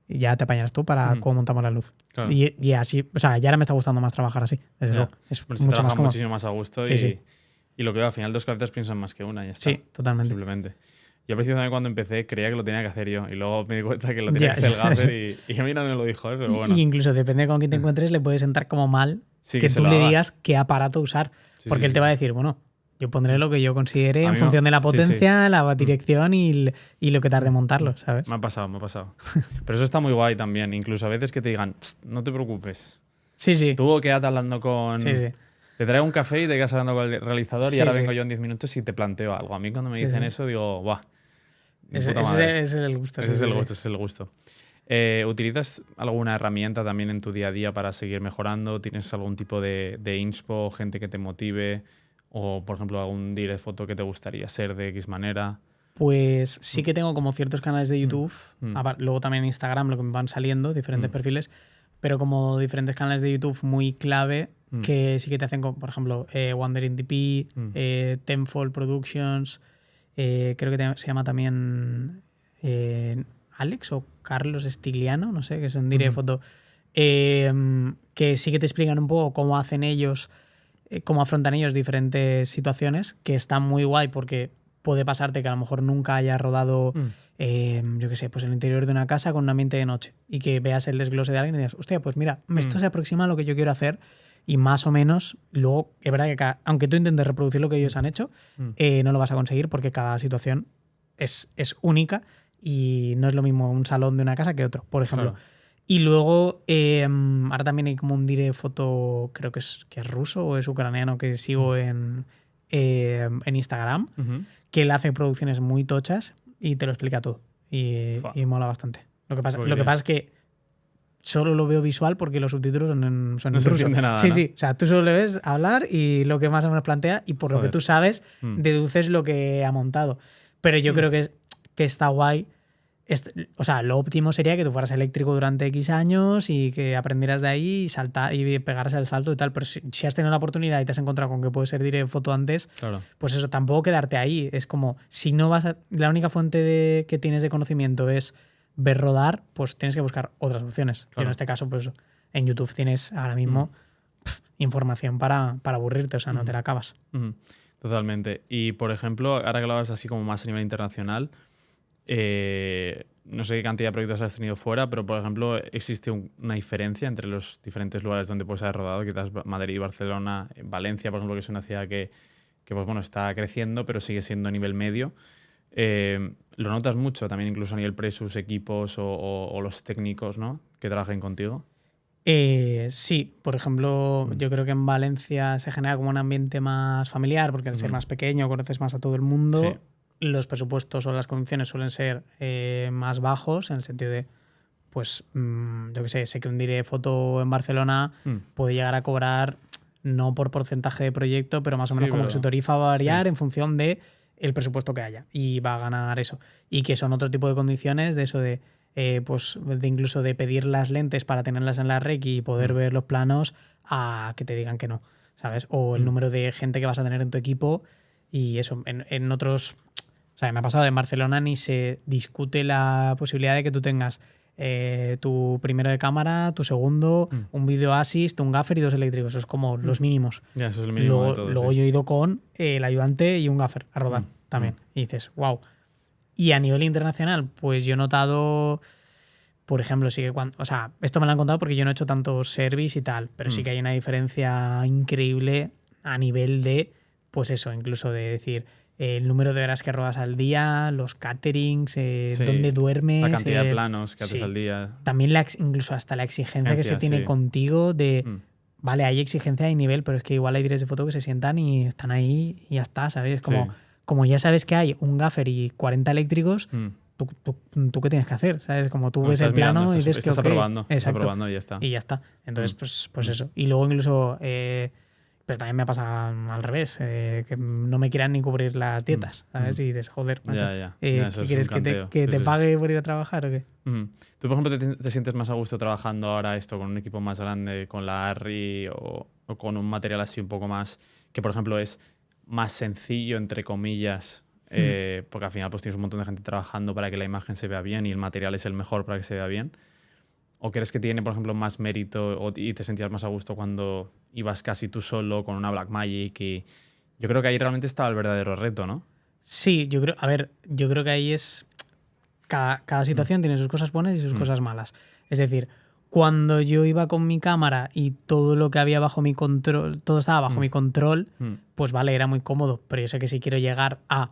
Y ya te apañarás tú para cómo montamos la luz. Claro. Y así, o sea, ya ahora me está gustando más trabajar así, desde luego. Es mucho más cómodo. Muchísimo más a gusto Sí. Y lo que veo, al final 2 cabezas piensan más que una, ya está. Sí, totalmente. Simplemente. Yo precisamente cuando empecé creía que lo tenía que hacer yo y luego me di cuenta que lo tenía que hacer el gaffer y a mí no me lo dijo, pero bueno. Y incluso depende con quién te encuentres, le puede sentar como mal que tú le digas qué aparato usar. Porque él te va a decir, bueno, yo pondré lo que yo considere en función de la potencia, la dirección y lo que tarde en montarlo, ¿sabes? Me ha pasado. Pero eso está muy guay también. Incluso a veces que te digan, no te preocupes. Sí. Tú quédate hablando con... Sí. Te traigo un café y te quedas hablando con el realizador y ahora vengo yo en 10 minutos y te planteo algo. A mí cuando me dicen eso digo, ¡buah! Ese es el gusto. Ese es el gusto. ¿Utilizas alguna herramienta también en tu día a día para seguir mejorando? ¿Tienes algún tipo de inspo, gente que te motive? O, por ejemplo, algún director de foto que te gustaría ser de X manera. Pues sí que tengo como ciertos canales de YouTube, luego también en Instagram, lo que me van saliendo, diferentes perfiles, pero como diferentes canales de YouTube muy clave que sí que te hacen, por ejemplo, Wandering DP, Tenfold Productions, creo que se llama también Alex o Carlos Stigliano, no sé, que es un director de foto, que sí que te explican un poco cómo hacen ellos, cómo afrontan ellos diferentes situaciones, que está muy guay porque puede pasarte que a lo mejor nunca hayas rodado, yo qué sé, pues en el interior de una casa con un ambiente de noche y que veas el desglose de alguien y digas, hostia, pues mira, esto se aproxima a lo que yo quiero hacer y más o menos, luego, es verdad que aunque tú intentes reproducir lo que ellos han hecho, no lo vas a conseguir porque cada situación es única y no es lo mismo un salón de una casa que otro, por ejemplo. Claro. Y luego, ahora también hay como un director de foto, creo que es ruso o es ucraniano, que sigo en Instagram, que él hace producciones muy tochas y te lo explica todo. Y mola bastante. Lo que pasa es que solo lo veo visual porque los subtítulos son en ruso. Nada, sí, ¿no? sí. O sea, tú solo le ves hablar y lo que más o menos plantea y por lo que tú sabes, deduces lo que ha montado. Pero yo creo que está guay. O sea, lo óptimo sería que tú fueras eléctrico durante X años y que aprendieras de ahí y saltar y pegaras el salto y tal. Pero si has tenido la oportunidad y te has encontrado con que puedes ser director de foto antes, Claro. pues eso, tampoco quedarte ahí. Es como, si no vas a, la única fuente que tienes de conocimiento es ver rodar, pues tienes que buscar otras opciones. Claro. Y en este caso, pues en YouTube tienes ahora mismo información para aburrirte, o sea, no te la acabas. Totalmente. Y, por ejemplo, ahora que lo hablas así como más a nivel internacional, no sé qué cantidad de proyectos has tenido fuera, pero, por ejemplo, ¿existe una diferencia entre los diferentes lugares donde puedes haber rodado? Quizás Madrid, Barcelona, Valencia, por ejemplo, que es una ciudad que pues, bueno, está creciendo, pero sigue siendo a nivel medio. ¿Lo notas mucho también incluso a nivel presus, equipos o los técnicos, ¿no?, que trabajen contigo? Sí, por ejemplo, yo creo que en Valencia se genera como un ambiente más familiar porque al ser más pequeño conoces más a todo el mundo. Sí. Los presupuestos o las condiciones suelen ser más bajos en el sentido de, pues, yo qué sé que un director de foto en Barcelona puede llegar a cobrar no por porcentaje de proyecto, pero más o menos como que su tarifa va a variar en función de el presupuesto que haya y va a ganar eso. Y que son otro tipo de condiciones de eso de pues de incluso de pedir las lentes para tenerlas en la rec y poder ver los planos a que te digan que no, ¿sabes? O el número de gente que vas a tener en tu equipo y eso. En otros... O sea, me ha pasado en Barcelona ni se discute la posibilidad de que tú tengas tu primero de cámara, tu segundo, un video assist, un gaffer y 2 eléctricos. Eso es como los mínimos. Ya, eso es el mínimo de todo. Luego yo he ido con el ayudante y un gaffer a rodar también. Y dices, wow. Y a nivel internacional, pues yo he notado, por ejemplo, sí que cuando... O sea, esto me lo han contado porque yo no he hecho tanto service y tal, pero sí que hay una diferencia increíble a nivel de, pues eso, incluso de decir el número de horas que rodas al día, los caterings, dónde duermes. La cantidad de planos que haces al día. También incluso hasta la exigencia que se tiene contigo de... Vale, hay exigencia y nivel, pero es que igual hay directores de foto que se sientan y están ahí y ya está, ¿sabes? Como ya sabes que hay un gaffer y 40 eléctricos, ¿tú qué tienes que hacer? ¿Sabes? Como tú ves el plano y dices que estás aprobando y ya está. Y ya está. Entonces, pues eso. Y luego incluso... pero también me pasa al revés, que no me quieran ni cubrir las dietas, ¿sabes? Y dices, joder, macho, ¿qué quieres? ¿Que te pague por ir a trabajar o qué? ¿Tú, por ejemplo, te sientes más a gusto trabajando ahora esto con un equipo más grande, con la ARRI o con un material así un poco más, que por ejemplo es más sencillo, entre comillas, porque al final pues tienes un montón de gente trabajando para que la imagen se vea bien y el material es el mejor para que se vea bien? ¿O crees que tiene, por ejemplo, más mérito y te sentías más a gusto cuando ibas casi tú solo con una Blackmagic? Y yo creo que ahí realmente estaba el verdadero reto, ¿no? Sí, yo creo que ahí es... Cada situación tiene sus cosas buenas y sus cosas malas. Es decir, cuando yo iba con mi cámara y todo lo que había bajo mi control, todo estaba bajo mi control, pues vale, era muy cómodo. Pero yo sé que si quiero llegar a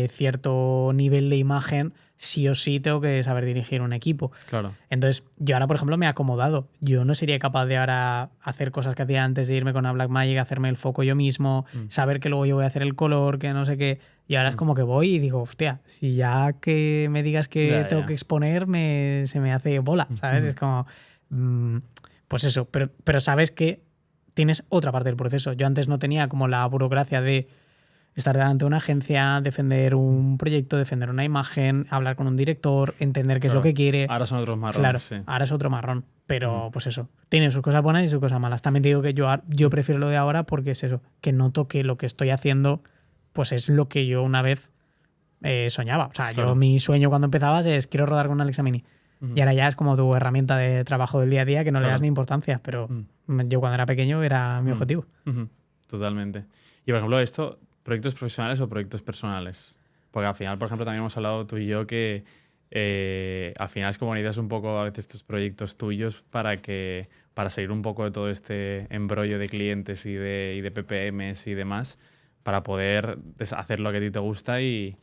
cierto nivel de imagen, sí o sí tengo que saber dirigir un equipo. Claro. Entonces, yo ahora, por ejemplo, me he acomodado. Yo no sería capaz de ahora hacer cosas que hacía antes de irme con una Blackmagic, hacerme el foco yo mismo, saber que luego yo voy a hacer el color, que no sé qué. Y ahora es como que voy y digo, hostia, si ya que me digas que tengo que exponer, se me hace bola, ¿sabes? Es como, pues eso, pero sabes que tienes otra parte del proceso. Yo antes no tenía como la burocracia de estar delante de una agencia, defender un proyecto, defender una imagen, hablar con un director, entender qué es lo que quiere. Ahora son otros marrones. Claro, sí. Ahora es otro marrón. Pero pues eso, tiene sus cosas buenas y sus cosas malas. También te digo que yo prefiero lo de ahora porque es eso, que noto que lo que estoy haciendo pues es lo que yo una vez soñaba. O sea, yo mi sueño cuando empezabas es quiero rodar con una Alexa Mini. Y ahora ya es como tu herramienta de trabajo del día a día que no le das ni importancia. Pero yo cuando era pequeño era mi objetivo. Totalmente. Y por ejemplo, esto... ¿Proyectos profesionales o proyectos personales? Porque al final, por ejemplo, también hemos hablado tú y yo que al final es como necesitas un poco a veces estos proyectos tuyos para salir un poco de todo este embrollo de clientes y de PPMs y demás, para poder hacer lo que a ti te gusta y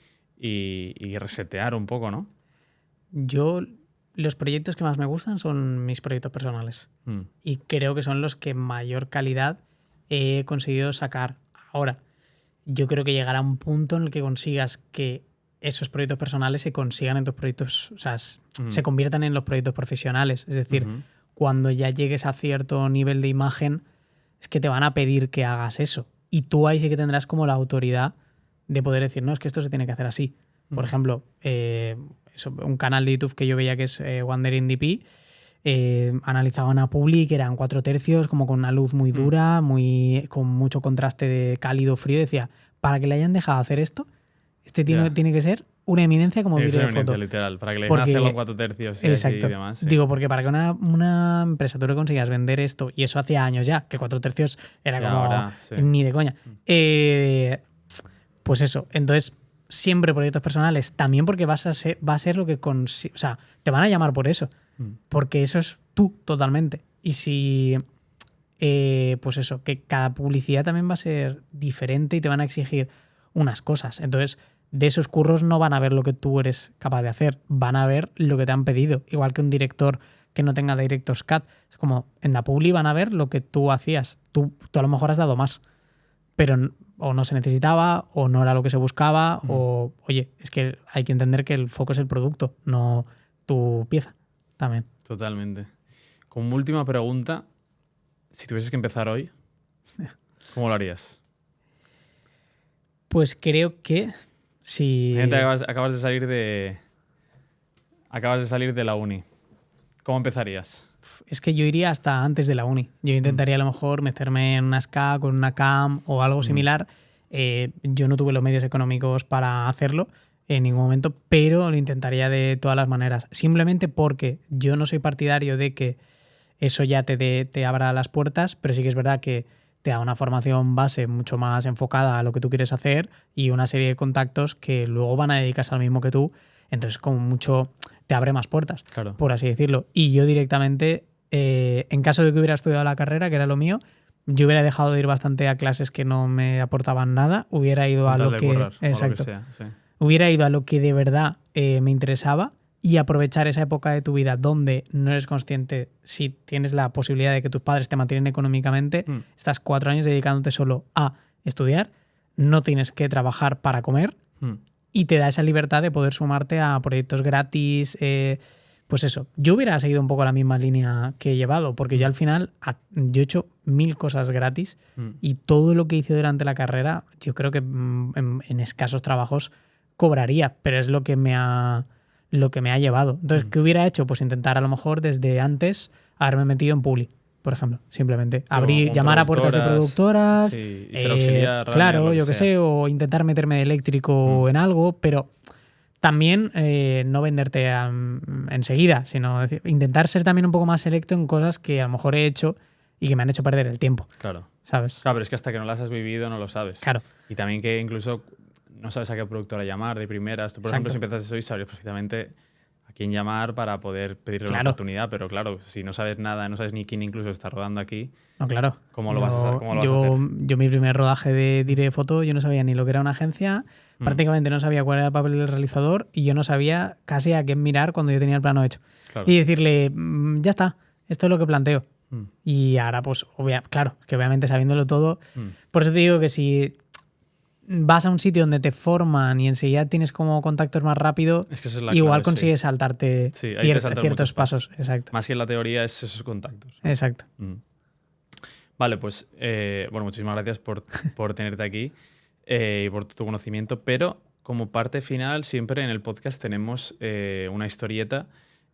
resetear un poco, ¿no? Los proyectos que más me gustan son mis proyectos personales. Y creo que son los que mayor calidad he conseguido sacar ahora. Yo creo que llegará un punto en el que consigas que esos proyectos personales se consigan en tus proyectos, o sea, se conviertan en los proyectos profesionales. Es decir, cuando ya llegues a cierto nivel de imagen, es que te van a pedir que hagas eso. Y tú ahí sí que tendrás como la autoridad de poder decir, no, es que esto se tiene que hacer así. Por ejemplo, un canal de YouTube que yo veía que es Wandering DP, analizaba una publi que eran 4/3, como con una luz muy dura, con mucho contraste de cálido-frío. Decía, para que le hayan dejado hacer esto, tiene que ser una eminencia como vídeo de foto. Literal, para que le dejen hacerlo en 4/3 exacto. y demás. Sí. Digo, porque para que una empresa tú le consigas vender esto, y eso hacía años ya, que 4/3 era como ahora, sí. ni de coña. Pues eso, entonces siempre proyectos personales, también porque va a ser lo que o sea, te van a llamar por eso, porque eso es tú totalmente. Y si, pues eso, que cada publicidad también va a ser diferente y te van a exigir unas cosas. Entonces, de esos curros no van a ver lo que tú eres capaz de hacer, van a ver lo que te han pedido. Igual que un director que no tenga Director's Cut. Es como, en la publi van a ver lo que tú hacías. Tú a lo mejor has dado más, pero o no se necesitaba, o no era lo que se buscaba, o, oye, es que hay que entender que el foco es el producto, no tu pieza también. Totalmente. Como última pregunta, si tuvieses que empezar hoy, ¿cómo lo harías? Pues creo que si... Acabas de salir de la uni. ¿Cómo empezarías? Es que yo iría hasta antes de la uni. Yo intentaría a lo mejor meterme en una SCA con una CAM o algo similar. Yo no tuve los medios económicos para hacerlo en ningún momento, pero lo intentaría de todas las maneras. Simplemente porque yo no soy partidario de que eso ya te abra las puertas, pero sí que es verdad que te da una formación base mucho más enfocada a lo que tú quieres hacer y una serie de contactos que luego van a dedicarse al mismo que tú. Entonces, como mucho, te abre más puertas, claro, por así decirlo. Y yo directamente, en caso de que hubiera estudiado la carrera, que era lo mío, yo hubiera dejado de ir bastante a clases que no me aportaban nada, hubiera ido a lo que... currar, exacto. O lo que sea, sí. Hubiera ido a lo que de verdad me interesaba y aprovechar esa época de tu vida donde no eres consciente, si tienes la posibilidad de que tus padres te mantienen económicamente, estás 4 años dedicándote solo a estudiar, no tienes que trabajar para comer y te da esa libertad de poder sumarte a proyectos gratis. Pues eso, yo hubiera seguido un poco la misma línea que he llevado, porque yo al final yo he hecho 1000 cosas gratis y todo lo que hice durante la carrera, yo creo que en escasos trabajos cobraría, pero es lo que me ha llevado. Entonces, ¿qué hubiera hecho? Pues intentar a lo mejor desde antes haberme metido en Publi, por ejemplo. Simplemente llamar a puertas de productoras, sí, y ser auxiliar, claro, yo que sé, o intentar meterme de eléctrico en algo, pero también no venderte enseguida, sino intentar ser también un poco más selecto en cosas que a lo mejor he hecho y que me han hecho perder el tiempo. Claro. ¿Sabes? Claro, pero es que hasta que no las has vivido no lo sabes. Claro. Y también que incluso no sabes a qué productora llamar de primeras. Tú, por ejemplo, si empiezas hoy, sabrías perfectamente a quién llamar para poder pedirle una oportunidad, pero claro, si no sabes nada, no sabes ni quién incluso está rodando aquí, no, claro. ¿cómo lo vas a hacer? Yo mi primer rodaje de Dire Foto, yo no sabía ni lo que era una agencia, prácticamente no sabía cuál era el papel del realizador y yo no sabía casi a quién mirar cuando yo tenía el plano hecho. Claro. Y decirle, ya está, esto es lo que planteo. Y ahora, pues, claro, que obviamente sabiéndolo todo, por eso te digo que si vas a un sitio donde te forman y enseguida tienes como contactos más rápido, es que eso es igual clave, consigues saltarte ciertos pasos. Exacto. Más que en la teoría es esos contactos, ¿no? Exacto. Vale, pues bueno, muchísimas gracias por tenerte aquí y por tu conocimiento, pero como parte final siempre en el podcast tenemos una historieta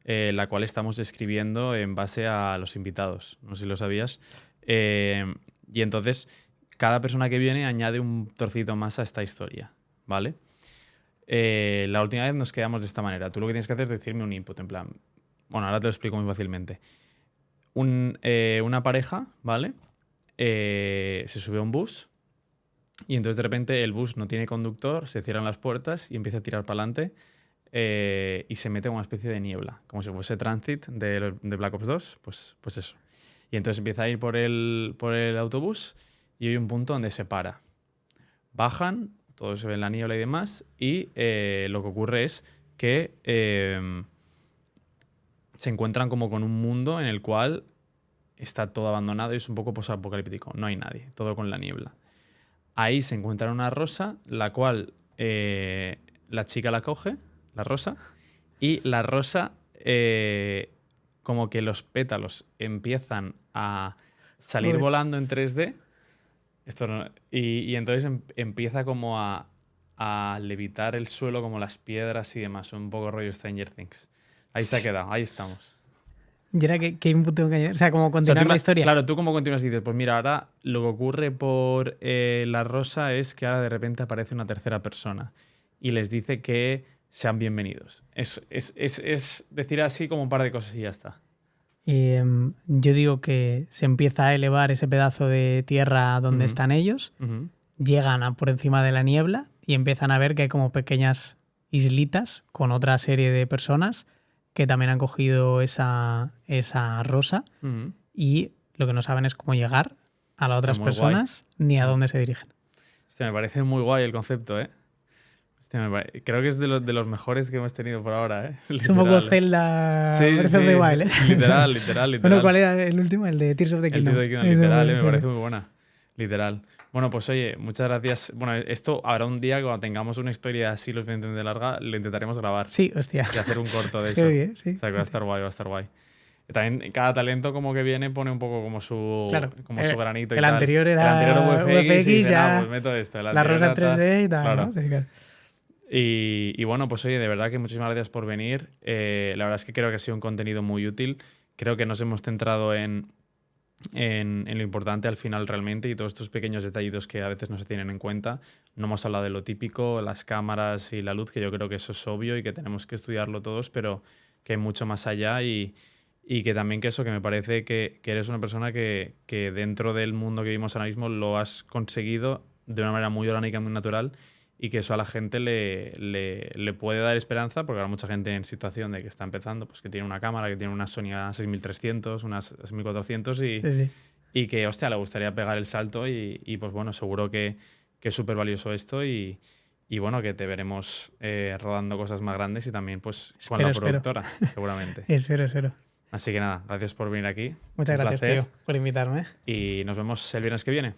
la cual estamos describiendo en base a los invitados, no sé si lo sabías, y entonces cada persona que viene añade un trocito más a esta historia, ¿vale? La última vez nos quedamos de esta manera. Tú lo que tienes que hacer es decirme un input, en plan... Bueno, ahora te lo explico muy fácilmente. Una pareja, ¿vale? Se sube a un bus y entonces de repente el bus no tiene conductor, se cierran las puertas y empieza a tirar para adelante y se mete en una especie de niebla, como si fuese Transit de Black Ops 2, pues eso. Y entonces empieza a ir por el autobús y hay un punto donde se para. Bajan, todo se ve en la niebla y demás, y lo que ocurre es que se encuentran como con un mundo en el cual está todo abandonado y es un poco posapocalíptico. No hay nadie, todo con la niebla. Ahí se encuentra una rosa, la cual la chica la coge, la rosa, y la rosa como que los pétalos empiezan a salir volando en 3D. Y entonces empieza como a a levitar el suelo como las piedras y demás. Un poco rollo Stranger Things. Ahí se ha quedado, ahí estamos. ¿Y era qué input tengo que añadir? O sea, como continuar la historia. Claro, tú como continúas y dices, pues mira, ahora lo que ocurre por la rosa es que ahora de repente aparece una tercera persona y les dice que sean bienvenidos. Es decir así como un par de cosas y ya está. Yo digo que se empieza a elevar ese pedazo de tierra donde están ellos, llegan por encima de la niebla y empiezan a ver que hay como pequeñas islitas con otra serie de personas que también han cogido esa rosa y lo que no saben es cómo llegar a las otras personas ni a dónde se dirigen. Hostia, me parece muy guay el concepto, ¿eh? Hostia, creo que es de los mejores que hemos tenido por ahora, ¿eh? Es un poco Zelda Breath of the Wild, ¿eh? Literal. Bueno, ¿cuál era el último? El de Tears of the Kingdom. El Tears of the Kingdom, literal, me parece muy buena. Literal. Bueno, pues oye, muchas gracias. Bueno, esto habrá un día cuando tengamos una historia así lo suficientemente larga, le intentaremos grabar. Sí, hostia. Y hacer un corto de eso. Bien, sí. O sea, que va a estar guay. También cada talento como que viene pone un poco como su, su granito y tal. El anterior era VFX y dice, ya pues meto esto. La rosa en 3D y tal, claro. ¿no? Sí, claro. Y bueno, pues oye, de verdad que muchísimas gracias por venir. La verdad es que creo que ha sido un contenido muy útil. Creo que nos hemos centrado en lo importante al final realmente y todos estos pequeños detallitos que a veces no se tienen en cuenta. No hemos hablado de lo típico, las cámaras y la luz, que yo creo que eso es obvio y que tenemos que estudiarlo todos, pero que hay mucho más allá y que también que me parece que eres una persona que dentro del mundo que vivimos ahora mismo lo has conseguido de una manera muy orgánica, muy natural, y que eso a la gente le puede dar esperanza, porque hay mucha gente en situación de que está empezando, pues que tiene una cámara, que tiene una Sony A6300, unas 6400 y que, hostia, le gustaría pegar el salto y pues bueno, seguro que es súper valioso esto y bueno, que te veremos rodando cosas más grandes y también pues con la productora, seguramente. Espero. Así que nada, gracias por venir aquí. Muchas gracias, tío, por invitarme. Y nos vemos el viernes que viene.